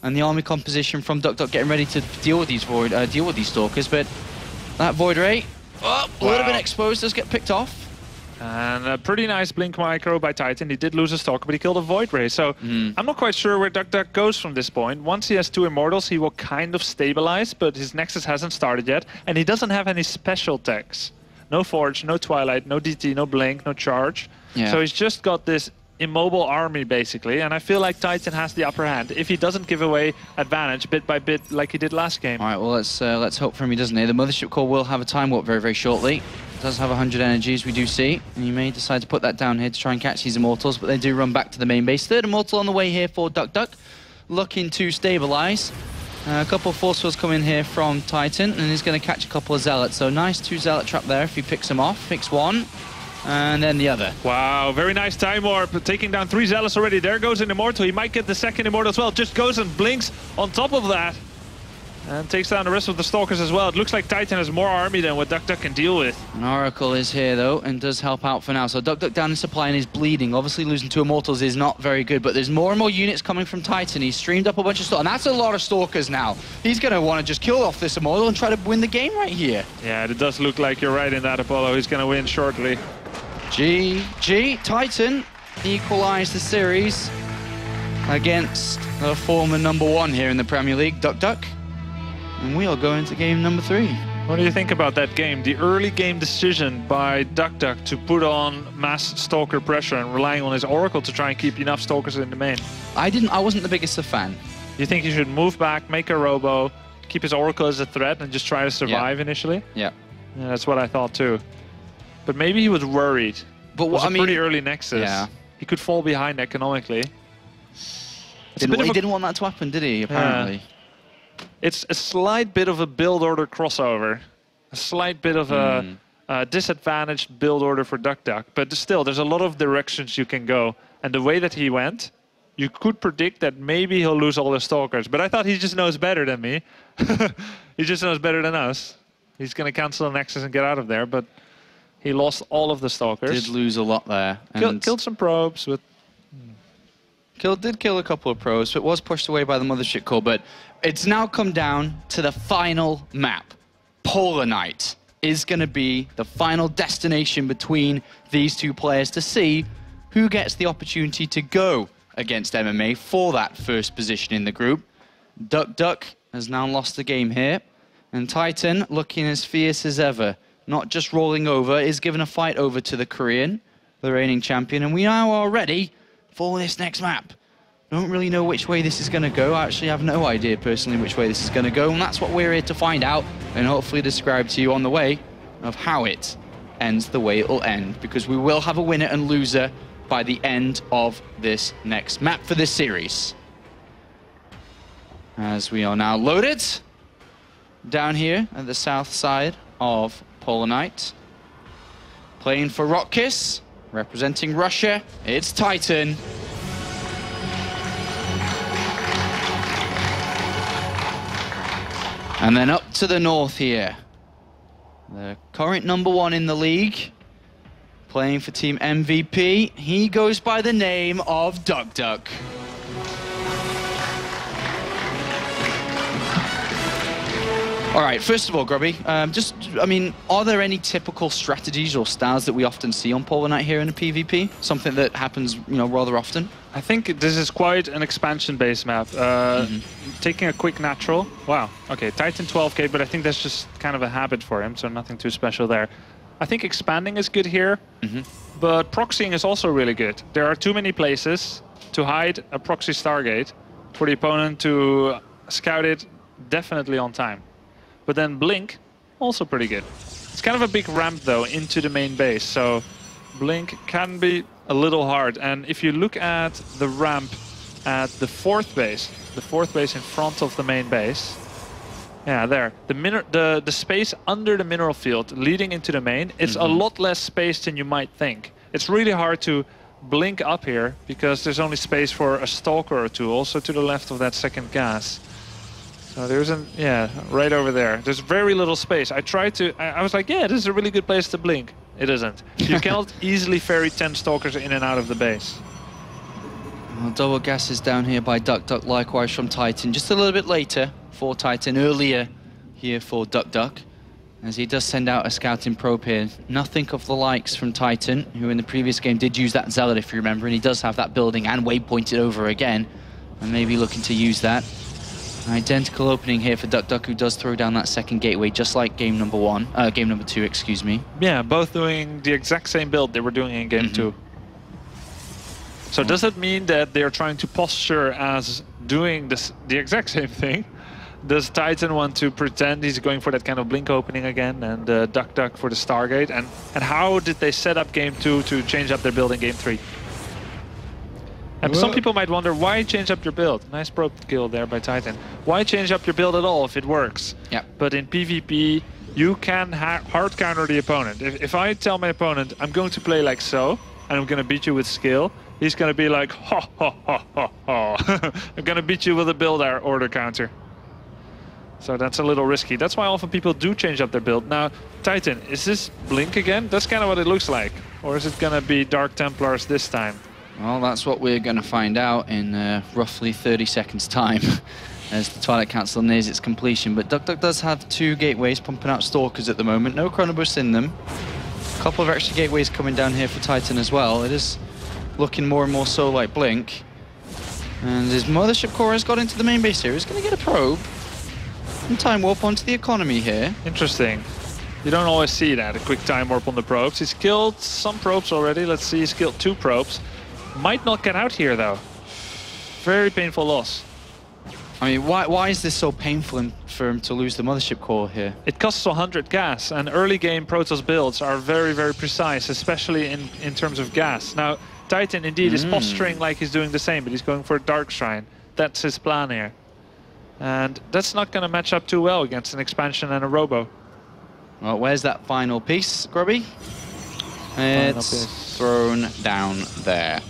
And the army composition from duckdeok getting ready to deal with these Stalkers, but that Void Ray, a little bit exposed, does get picked off. And a pretty nice blink micro by TitaN. He did lose a Stalker, but he killed a Void Ray. So I'm not quite sure where duckdeok goes from this point. Once he has 2 Immortals, he will kind of stabilize, but his Nexus hasn't started yet. And he doesn't have any special techs. No Forge, no Twilight, no DT, no Blink, no Charge. Yeah. So he's just got this immobile army, basically. And I feel like TitaN has the upper hand if he doesn't give away advantage bit by bit like he did last game. All right, well, let's hope for him he doesn't. The Mothership Core will have a time warp very, very shortly. Does have 100 energies, we do see. And you may decide to put that down here to try and catch these Immortals, but they do run back to the main base. 3rd Immortal on the way here for duckdeok, looking to stabilize. A couple of force fields come in here from TitaN, and he's going to catch a couple of Zealots. So nice 2 Zealot trap there if he picks them off. Picks one, and then the other. Wow, very nice time warp. Taking down 3 Zealots already. There goes an Immortal. He might get the 2nd Immortal as well. Just goes and blinks on top of that. And takes down the rest of the Stalkers as well. It looks like TitaN has more army than what duckdeok can deal with. An Oracle is here, though, and does help out for now. So duckdeok down in supply and is bleeding. Obviously, losing 2 Immortals is not very good, but there's more and more units coming from TitaN. He's streamed up a bunch of Stalkers, and that's a lot of Stalkers now. He's going to want to just kill off this Immortal and try to win the game right here. Yeah, it does look like you're right in that, Apollo. He's going to win shortly. GG. TitaN equalize the series against the former #1 here in the Premier League, duckdeok. And we are going to game number 3. What do you think about that game? The early game decision by duckdeok to put on mass Stalker pressure and relying on his Oracle to try and keep enough Stalkers in the main. I wasn't the biggest of fan. You think he should move back, make a Robo, keep his Oracle as a threat and just try to survive initially? Yeah. Yeah, that's what I thought too. But maybe he was worried. But what, it was a pretty early Nexus. Yeah. He could fall behind economically. He didn't want that to happen, did he, apparently? It's a slight bit of a build order crossover. A slight bit of a disadvantaged build order for duckdeok. But still, there's a lot of directions you can go. And the way that he went, you could predict that maybe he'll lose all the Stalkers. But I thought he just knows better than me. He just knows better than us. He's going to cancel the Nexus and get out of there. But he lost all of the Stalkers. Did lose a lot there. Killed some probes. But did kill a couple of probes, but was pushed away by the Mothership Core. But it's now come down to the final map. Polar Night is going to be the final destination between these 2 players to see who gets the opportunity to go against MMA for that first position in the group. duckdeok has now lost the game here, and TitaN, looking as fierce as ever, not just rolling over, is given a fight over to the Korean, the reigning champion, and we now are ready for this next map. Don't really know which way this is going to go. I actually have no idea personally which way this is going to go, and that's what we're here to find out and hopefully describe to you on the way of how it ends the way it will end, because we will have a winner and loser by the end of this next map for this series. As we are now loaded down here at the south side of Polar Night. Playing for Ro16, representing Russia, it's TitaN. And then up to the north here, the current #1 in the league, playing for Team MVP. He goes by the name of duckdeok. All right, first of all, Grubby, are there any typical strategies or styles that we often see on Polar Night here in the PvP? Something that happens, rather often? I think this is quite an expansion-based map. Taking a quick natural. Wow. Okay, TitaN 12k, but I think that's just kind of a habit for him, so nothing too special there. I think expanding is good here, but proxying is also really good. There are too many places to hide a proxy Stargate for the opponent to scout it definitely on time. But then blink, also pretty good. It's kind of a big ramp though into the main base, so blink can be a little hard. And if you look at the ramp at the fourth base in front of the main base, yeah, there, the space under the mineral field leading into the main, it's a lot less space than you might think. It's really hard to blink up here because there's only space for a stalker or two, also to the left of that second gas. So there's right over there. There's very little space. I was like, yeah, this is a really good place to blink. It isn't. You cannot easily ferry 10 stalkers in and out of the base. Well, double gases down here by duckdeok, likewise from TitaN. Just a little bit later for TitaN, earlier here for duckdeok, as he does send out a scouting probe here. Nothing of the likes from TitaN, who in the previous game did use that Zealot, if you remember, and he does have that building and waypointed over again, and maybe looking to use that. An identical opening here for duckdeok, who does throw down that second gateway, just like game number 2, excuse me. Yeah, both doing the exact same build they were doing in game 2. So does that mean that they're trying to posture as doing the exact same thing? Does TitaN want to pretend he's going for that kind of blink opening again, and duckdeok for the Stargate? And how did they set up game 2 to change up their build in game 3? And some people might wonder, why change up your build? Nice probe kill there by TitaN. Why change up your build at all if it works? Yeah. But in PvP, you can hard counter the opponent. If I tell my opponent, I'm going to play like so, and I'm going to beat you with skill, he's going to be like, ha, ha, ha, ha, ha. I'm going to beat you with a build order counter. So that's a little risky. That's why often people do change up their build. Now, TitaN, is this blink again? That's kind of what it looks like. Or is it going to be Dark Templars this time? Well, that's what we're going to find out in roughly 30 seconds' time as the Twilight Council nears its completion. But duckdeok does have 2 gateways pumping out stalkers at the moment. No chronobursts in them. A couple of extra gateways coming down here for TitaN as well. It is looking more and more so like blink. And his mothership core has got into the main base here. He's going to get a probe and time warp onto the economy here. Interesting. You don't always see that, a quick time warp on the probes. He's killed some probes already. Let's see, he's killed 2 probes. Might not get out here though. Very painful loss. I mean, why is this so painful for him to lose the mothership core here? It costs 100 gas, and early game Protoss builds are very, very precise, especially in terms of gas. Now, TitaN indeed is posturing like he's doing the same, but he's going for a Dark Shrine. That's his plan here. And that's not going to match up too well against an expansion and a robo. Well, where's that final piece, Grubby? It's thrown down there.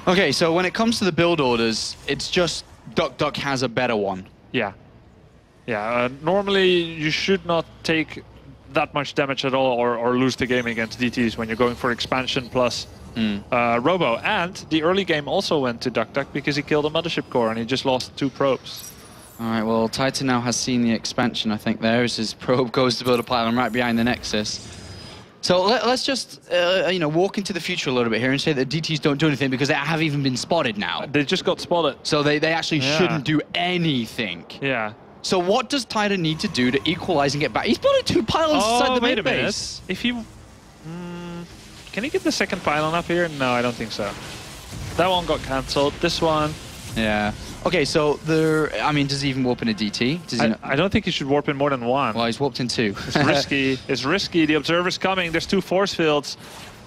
Okay, so when it comes to the build orders, it's just duckdeok has a better one. Yeah. Yeah, normally you should not take that much damage at all or lose the game against DTs when you're going for expansion plus robo. And the early game also went to duckdeok because he killed a mothership core and he just lost 2 probes. All right, well, TitaN now has seen the expansion, I think, there as his probe goes to build a pylon right behind the Nexus. So let's just, you know, walk into the future a little bit here and say that DTs don't do anything because they have even been spotted now. They just got spotted. So they actually shouldn't do anything. Yeah. So what does TitaN need to do to equalize and get back? He's building 2 pylons inside the main base. Minute. If he... can he get the second pylon up here? No, I don't think so. That one got cancelled. This one... Yeah. Okay, so I mean, does he even warp in a DT? Does he I don't think he should warp in more than 1. Well, he's warped in 2. It's risky. It's risky. The Observer's coming. There's 2 force fields.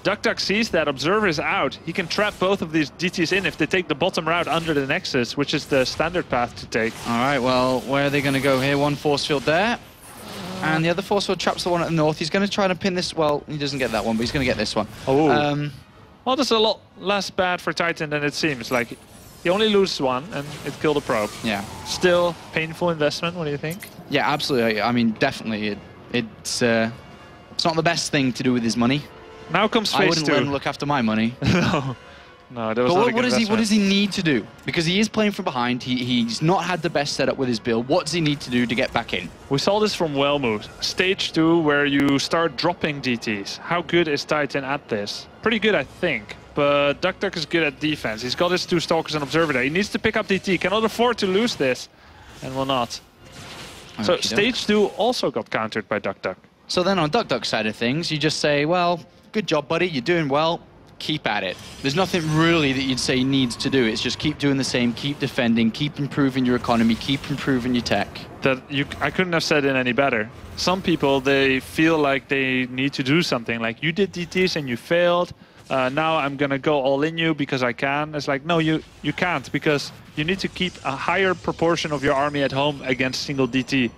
duckdeok sees that Observer is out. He can trap both of these DTs in if they take the bottom route under the Nexus, which is the standard path to take. All right, well, where are they going to go here? 1 force field there. And the other force field traps the one at the north. He's going to try to pin this. Well, he doesn't get that one, but he's going to get this one. Oh. Well, that's a lot less bad for TitaN than it seems. Like, he only loses 1, and it killed a probe. Yeah. Still painful investment. What do you think? Yeah, absolutely. I mean, definitely. It's not the best thing to do with his money. Now comes phase 2. I wouldn't let him look after my money. No, that was not a good investment. What does he need to do? Because he is playing from behind. He's not had the best setup with his build. What does he need to do to get back in? We saw this from Wellmood. Stage 2, where you start dropping DTs. How good is TitaN at this? Pretty good, I think. But duckdeok is good at defense. He's got his 2 stalkers and Observer there. He needs to pick up DT. Cannot afford to lose this. And will not. So stage 2 also got countered by duckdeok. So then on duckdeok's side of things, you just say, well, good job, buddy. You're doing well. Keep at it. There's nothing really that you'd say needs to do. It's just keep doing the same, keep defending, keep improving your economy, keep improving your tech. I couldn't have said it any better. Some people, they feel like they need to do something. Like, you did DTs and you failed. Now I'm going to go all in you because I can. It's like, no, you can't, because you need to keep a higher proportion of your army at home against single DT.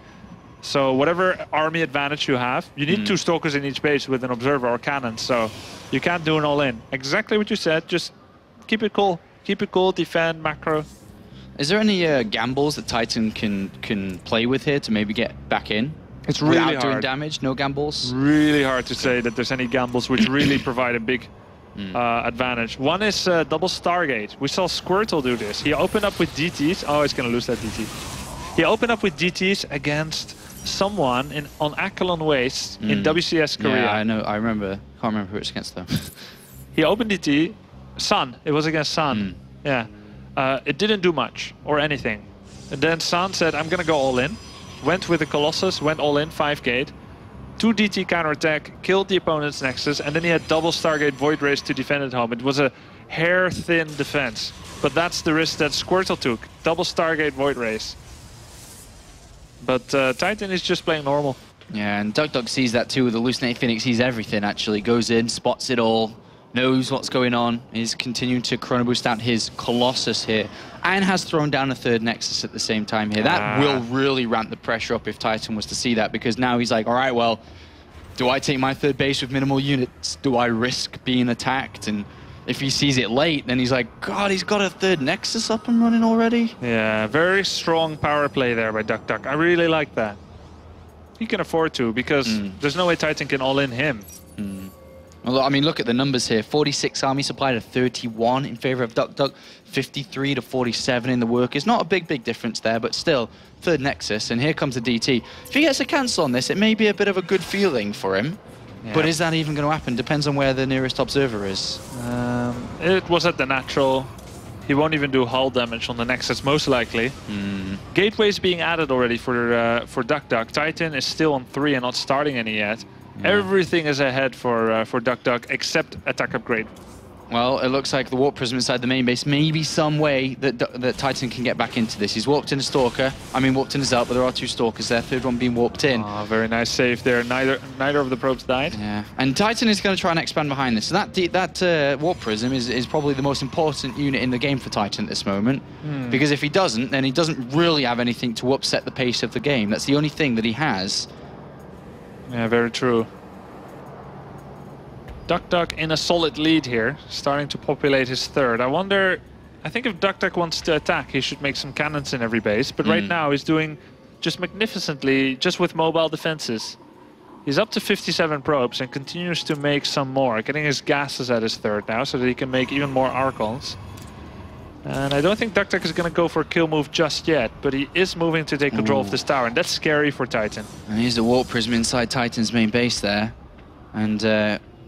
So whatever army advantage you have, you need 2 stalkers in each base with an observer or cannon. So you can't do an all-in. Exactly what you said. Just keep it cool. Keep it cool. Defend, macro. Is there any gambles that TitaN can play with here to maybe get back in? It's really without hard. doing damage. No gambles. Really hard to say that there's any gambles which really provide a big advantage. One is double Stargate. We saw Squirtle do this. He opened up with DTs. Oh, he's going to lose that DT. He opened up with DTs against someone on Akelon Waste in WCS Korea. Yeah, I know. I remember. Can't remember who it's against though. He opened DT. Sun. It was against Sun. Yeah. It didn't do much or anything. And then Sun said, I'm going to go all in. Went with the Colossus, went all in, 5 gate. 2 DT counterattack, killed the opponent's Nexus, and then he had double Stargate Void Race to defend at home. It was a hair-thin defense. But that's the risk that Squirtle took. Double Stargate Void Race. But TitaN is just playing normal. Yeah, and duckdeok sees that too. The Hallucinating Phoenix sees everything, actually. Goes in, spots it all, knows what's going on. He's continuing to chrono boost out his Colossus here. And has thrown down a 3rd Nexus at the same time here. That will really ramp the pressure up if TitaN was to see that, because now he's like, all right, well, do I take my 3rd base with minimal units? Do I risk being attacked? And if he sees it late, then he's like, God, he's got a 3rd Nexus up and running already. Yeah, very strong power play there by duckdeok. I really like that. He can afford to, because there's no way TitaN can all in him. Well, I mean, look at the numbers here. 46 army supply to 31 in favor of duckdeok. 53 to 47 in the workers. Not a big difference there, but still, 3rd Nexus. And here comes the DT. If he gets a cancel on this, it may be a bit of a good feeling for him. Yeah. But is that even going to happen? Depends on where the nearest observer is. It was at the natural. He won't even do hull damage on the Nexus, most likely. Gateways being added already for duckdeok. TitaN is still on 3 and not starting any yet. Everything is ahead for duckdeok except attack upgrade. Well, it looks like the warp prism inside the main base. Maybe some way that TitaN can get back into this. He's warped in a stalker. I mean, warped in is out, but there are 2 stalkers there. 3rd one being warped in. Oh, very nice save there. Neither of the probes died. Yeah, and TitaN is going to try and expand behind this. So that warp prism is probably the most important unit in the game for TitaN at this moment. Because if he doesn't, then he doesn't really have anything to upset the pace of the game. That's the only thing that he has. Yeah, very true. duckdeok in a solid lead here, starting to populate his 3rd. I think if duckdeok wants to attack, he should make some cannons in every base. But right now he's doing just magnificently, just with mobile defenses. He's up to 57 probes and continues to make some more, getting his gases at his 3rd now so that he can make even more Archons. And I don't think duckdeok is going to go for a kill move just yet, but he is moving to take control of this tower, and that's scary for TitaN. And here's the warp prism inside TitaN's main base there. And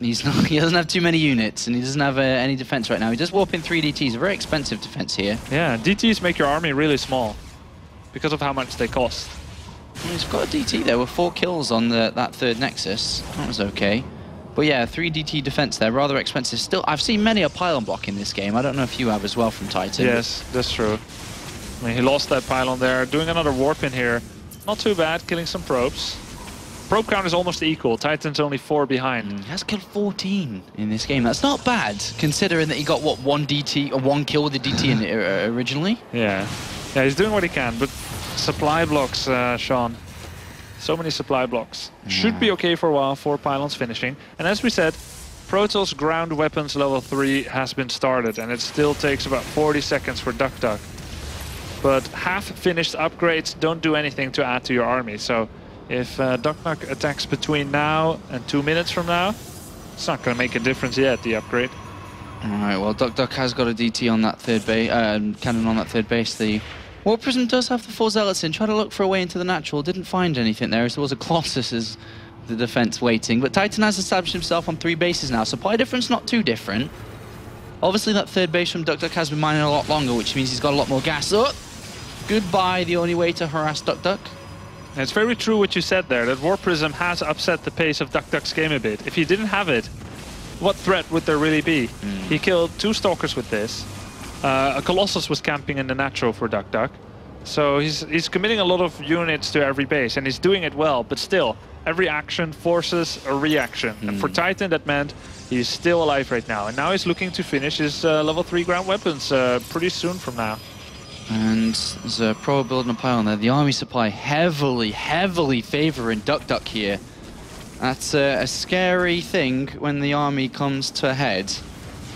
he doesn't have too many units, and he doesn't have any defense right now. He does warp in 3 DTs, a very expensive defense here. Yeah, DTs make your army really small because of how much they cost. Well, he's got a DT there with 4 kills on that 3rd Nexus. That was okay. But yeah, 3 DT defense there, rather expensive. Still, I've seen many a pylon block in this game. I don't know if you have as well from TitaN. Yes, that's true. I mean, he lost that pylon there. Doing another warp in here. Not too bad, killing some probes. Probe count is almost equal. TitaN's only 4 behind. He has killed 14 in this game. That's not bad, considering that he got, what, 1 DT, or 1 kill with the DT in originally? Yeah. Yeah, he's doing what he can, but supply blocks, Sean. So many supply blocks. Should be okay for a while, 4 pylons finishing. And as we said, Protoss ground weapons level 3 has been started, and it still takes about 40 seconds for duckdeok. But half-finished upgrades don't do anything to add to your army, so if duckdeok attacks between now and 2 minutes from now, it's not going to make a difference yet, the upgrade. Alright, well, duckdeok has got a DT on that 3rd base, cannon on that 3rd base. The Warp Prism does have the 4 Zealots in. Tried to look for a way into the natural, didn't find anything there. There was a Colossus as the defense waiting. But TitaN has established himself on 3 bases now. Supply difference not too different. Obviously that 3rd base from duckdeok has been mining a lot longer, which means he's got a lot more gas. Oh! Goodbye, the only way to harass duckdeok. It's very true what you said there, that War Prism has upset the pace of duckdeok's game a bit. If he didn't have it, what threat would there really be? He killed 2 Stalkers with this. A Colossus was camping in the natural for duckdeok. So he's committing a lot of units to every base, and he's doing it well, but still, every action forces a reaction. And for TitaN, that meant he's still alive right now. And now he's looking to finish his level 3 ground weapons pretty soon from now. And there's a pro building a pile on there. The army supply heavily favoring duckdeok here. That's a scary thing when the army comes to head.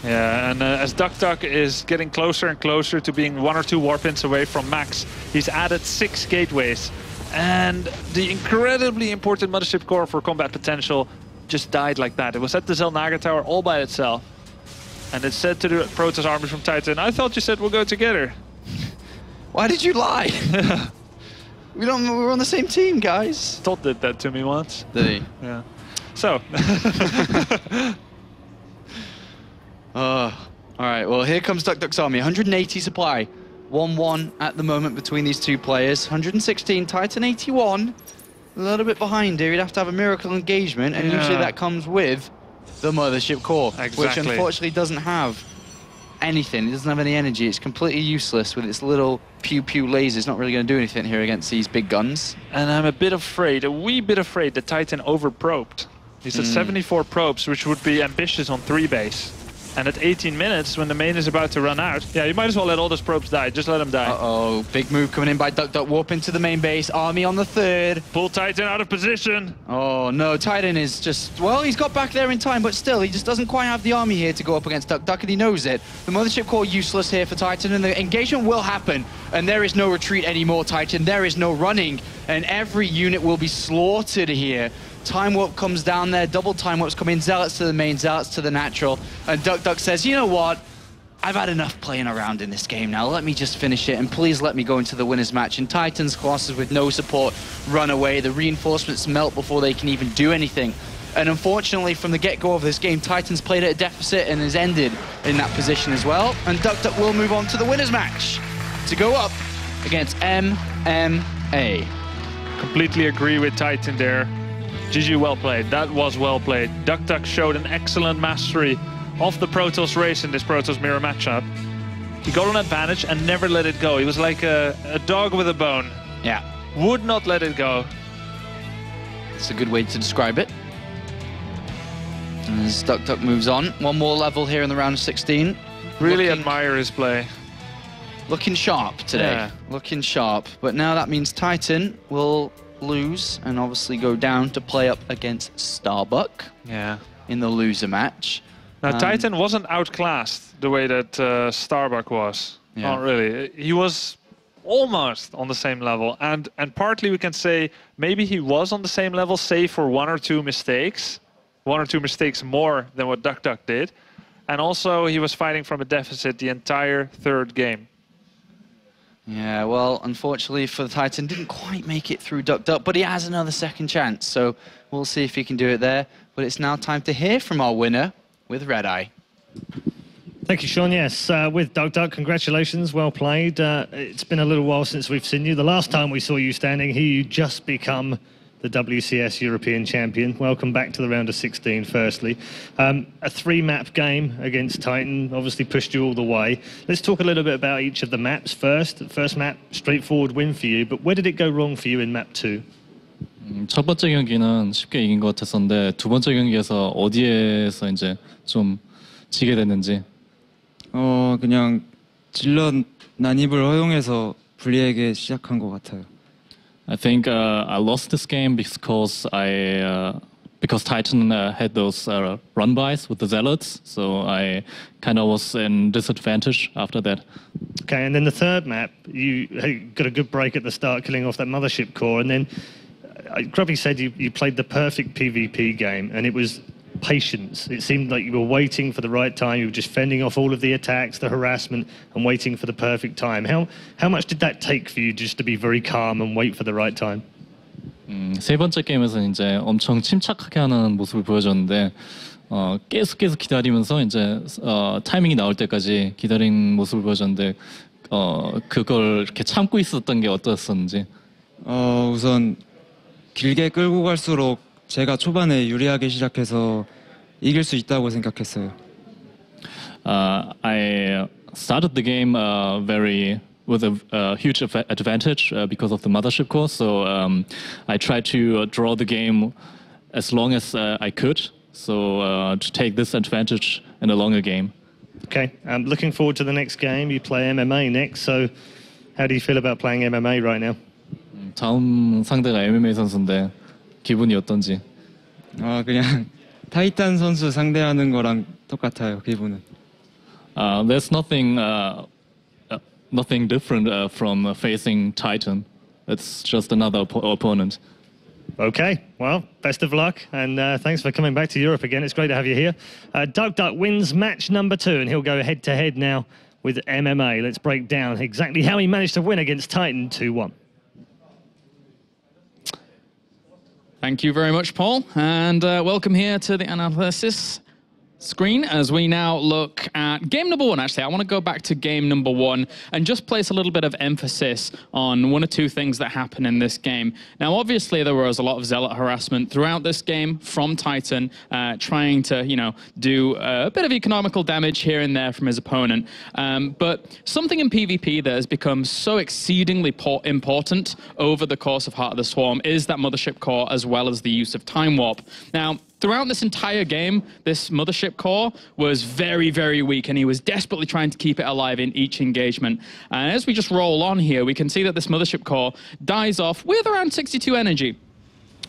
Yeah, and as duckdeok is getting closer and closer to being 1 or 2 warpins away from max, he's added 6 gateways. And the incredibly important mothership core for combat potential just died like that. It was at the Zelnaga Tower all by itself. And it said to the Protoss army from TitaN, I thought you said we'll go together. Why did you lie? We're on the same team, guys. Todd did that to me once. Did he? Yeah. So. All right, well, here comes duckdeok's army. 180 supply. 1-1 at the moment between these 2 players. 116, TitaN 81. A little bit behind here. He'd have to have a miracle engagement, and usually that comes with the mothership core, which unfortunately doesn't have anything. It doesn't have any energy. It's completely useless with its little pew-pew lasers. It's not really going to do anything here against these big guns. And I'm a wee bit afraid that TitaN overprobed. He's at 74 probes, which would be ambitious on 3 base. And at 18 minutes, when the main is about to run out, yeah, you might as well let all those probes die. Just let them die. Uh-oh, big move coming in by duckdeok. Warp into the main base. Army on the 3rd. Pull TitaN out of position. Oh, no, TitaN is just... Well, he's got back there in time, but still, he just doesn't quite have the army here to go up against duckdeok, and he knows it. The mothership core useless here for TitaN, and the engagement will happen. And there is no retreat anymore, TitaN. There is no running, and every unit will be slaughtered here. Time warp comes down there, double time warps come in, zealots to the main, zealots to the natural, and duckdeok says, you know what? I've had enough playing around in this game now. Let me just finish it, and please let me go into the winner's match. And TitaN's Colossus with no support run away. The reinforcements melt before they can even do anything. And unfortunately, from the get-go of this game, TitaN's played at a deficit and has ended in that position as well. And duckdeok will move on to the winner's match to go up against MMA. Completely agree with TitaN there. GG, well played. That was well played. duckdeok showed an excellent mastery of the Protoss race in this Protoss mirror matchup. He got an advantage and never let it go. He was like a dog with a bone. Yeah. Would not let it go. It's a good way to describe it. As duckdeok moves on. 1 more level here in the round of 16. Really admire his play. Looking sharp today. Yeah. Looking sharp. But now that means TitaN will lose and obviously go down to play up against Starbuck in the loser match. Now TitaN wasn't outclassed the way that Starbuck was. Not really. He was almost on the same level, and partly we can say maybe he was on the same level, save for 1 or 2 mistakes. 1 or 2 mistakes more than what duckdeok did. And also he was fighting from a deficit the entire 3rd game. Yeah, well, unfortunately for the TitaN, didn't quite make it through duckdeok, but he has another second chance, so we'll see if he can do it there. But it's now time to hear from our winner with Red Eye. Thank you, Sean. Yes, with duckdeok, congratulations, well played. It's been a little while since we've seen you. The last time we saw you standing here, you just become the WCS European champion. Welcome back to the round of 16, firstly. A 3-map game against TitaN obviously pushed you all the way. Let's talk a little bit about each of the maps first. First map, straightforward win for you, but where did it go wrong for you in map 2? 첫 번째 경기는 쉽게 이긴 것 같았었는데 두 번째 경기에서 어디에서 이제 좀 지게 됐는지. 그냥 질럿 난입을 허용해서 불리하게 시작한 것 같아요. I think I lost this game because because TitaN had those run-bys with the zealots, so I kind of was in disadvantage after that. Okay, and then the 3rd map, you got a good break at the start, killing off that mothership core, and then Grubby said you played the perfect PvP game, and it was patience. It seemed like you were waiting for the right time. You were just fending off all of the attacks, the harassment, and waiting for the perfect time. How much did that take for you just to be very calm and wait for the right time? 세 번째 게임에서는 이제 엄청 침착하게 하는 모습을 보여줬는데 계속 기다리면서 이제 타이밍이 나올 때까지 기다린 모습을 보여줬는데 그걸 이렇게 참고 있었던 게 어떠셨는지. 우선 길게 끌고 갈수록 제가 초반에 유리하게 시작해서 이길 수 있다고 생각했어요. I started the game with a huge advantage because of the mothership core. So I tried to draw the game as long as I could. So to take this advantage in a longer game. Okay, I'm looking forward to the next game. You play MMA next. So how do you feel about playing MMA right now? 다음 상대가 MMA 선수인데 기분이 어떤지? 그냥 타이탄 선수 상대하는 거랑 똑같아요, 기분은. There's nothing different from facing TitaN. It's just another opponent. Okay, well, best of luck, and thanks for coming back to Europe again. It's great to have you here. duckdeok wins match number 2, and he'll go head-to-head now with MMA. Let's break down exactly how he managed to win against TitaN 2-1. Thank you very much, Paul, and welcome here to the analysis screen as we now look at game number 1. Actually, I want to go back to game number 1 and just place a little bit of emphasis on one or two things that happen in this game. Now, obviously, there was a lot of zealot harassment throughout this game from TitaN, trying to, do a bit of economical damage here and there from his opponent. But something in PvP that has become so exceedingly important over the course of Heart of the Swarm is that mothership core as well as the use of time warp. Now, throughout this entire game, this mothership core was very, very weak, and he was desperately trying to keep it alive in each engagement. And as we just roll on here, we can see that this mothership core dies off with around 62 energy.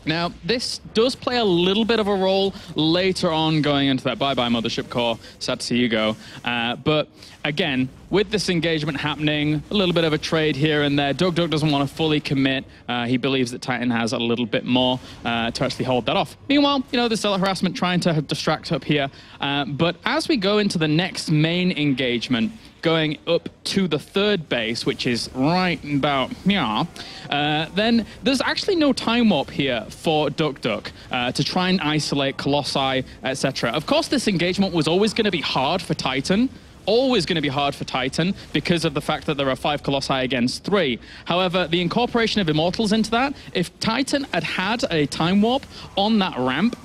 Now, this does play a little bit of a role later on going into that bye-bye mothership core. Sad to see you go. But again, with this engagement happening, a little bit of a trade here and there. duckdeok doesn't want to fully commit. He believes that TitaN has a little bit more to actually hold that off. Meanwhile, the zealot harassment trying to distract up here. But as we go into the next main engagement, going up to the third base, which is right about here, then there's actually no time warp here for duckdeok to try and isolate Colossi, etc. Of course, this engagement was always going to be hard for TitaN. Always going to be hard for TitaN because of the fact that there are 5 Colossi against 3. However, the incorporation of Immortals into that, if TitaN had a time warp on that ramp,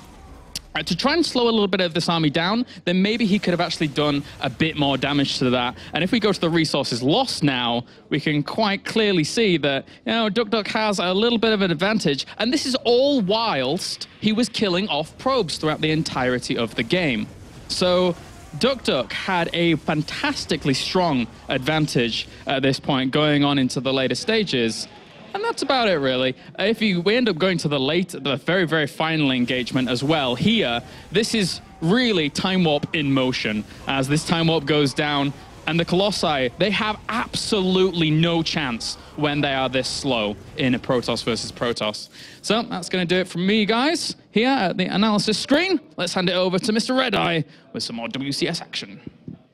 to try and slow a little bit of this army down, then maybe he could have actually done a bit more damage to that. And if we go to the resources lost now, we can quite clearly see that, duckdeok has a little bit of an advantage. And this is all whilst he was killing off probes throughout the entirety of the game. So duckdeok had a fantastically strong advantage at this point going on into the later stages. And that's about it, really. If we end up going to the very, very final engagement as well, here, this is really time warp in motion. As this time warp goes down, and the Colossi, they have absolutely no chance when they are this slow in a Protoss versus Protoss. So that's going to do it from me, guys, here at the analysis screen. Let's hand it over to Mr. Redeye with some more WCS action.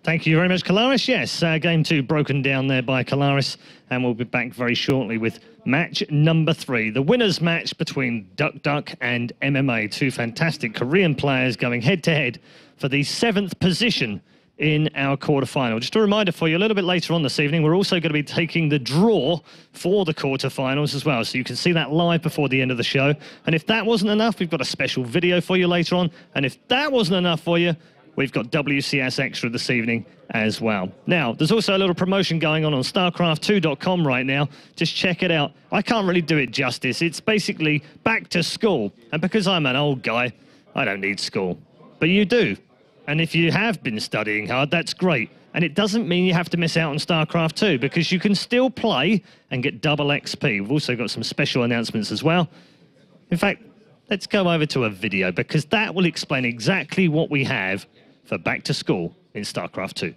Thank you very much, Kalaris. Yes, game 2 broken down there by Kalaris, and we'll be back very shortly with match number 3, the winners match between duckdeok and MMA, 2 fantastic Korean players going head-to-head for the 7th position in our quarterfinal. Just a reminder for you, a little bit later on this evening, we're also going to be taking the draw for the quarterfinals as well, so you can see that live before the end of the show. And if that wasn't enough, we've got a special video for you later on, and if that wasn't enough for you, we've got WCS Extra this evening as well. Now, there's also a little promotion going on StarCraft2.com right now. Just check it out. I can't really do it justice. It's basically back to school. And because I'm an old guy, I don't need school. But you do. And if you have been studying hard, that's great. And it doesn't mean you have to miss out on StarCraft 2, because you can still play and get double XP. We've also got some special announcements as well. In fact, let's go over to a video, because that will explain exactly what we have for back to school in StarCraft 2.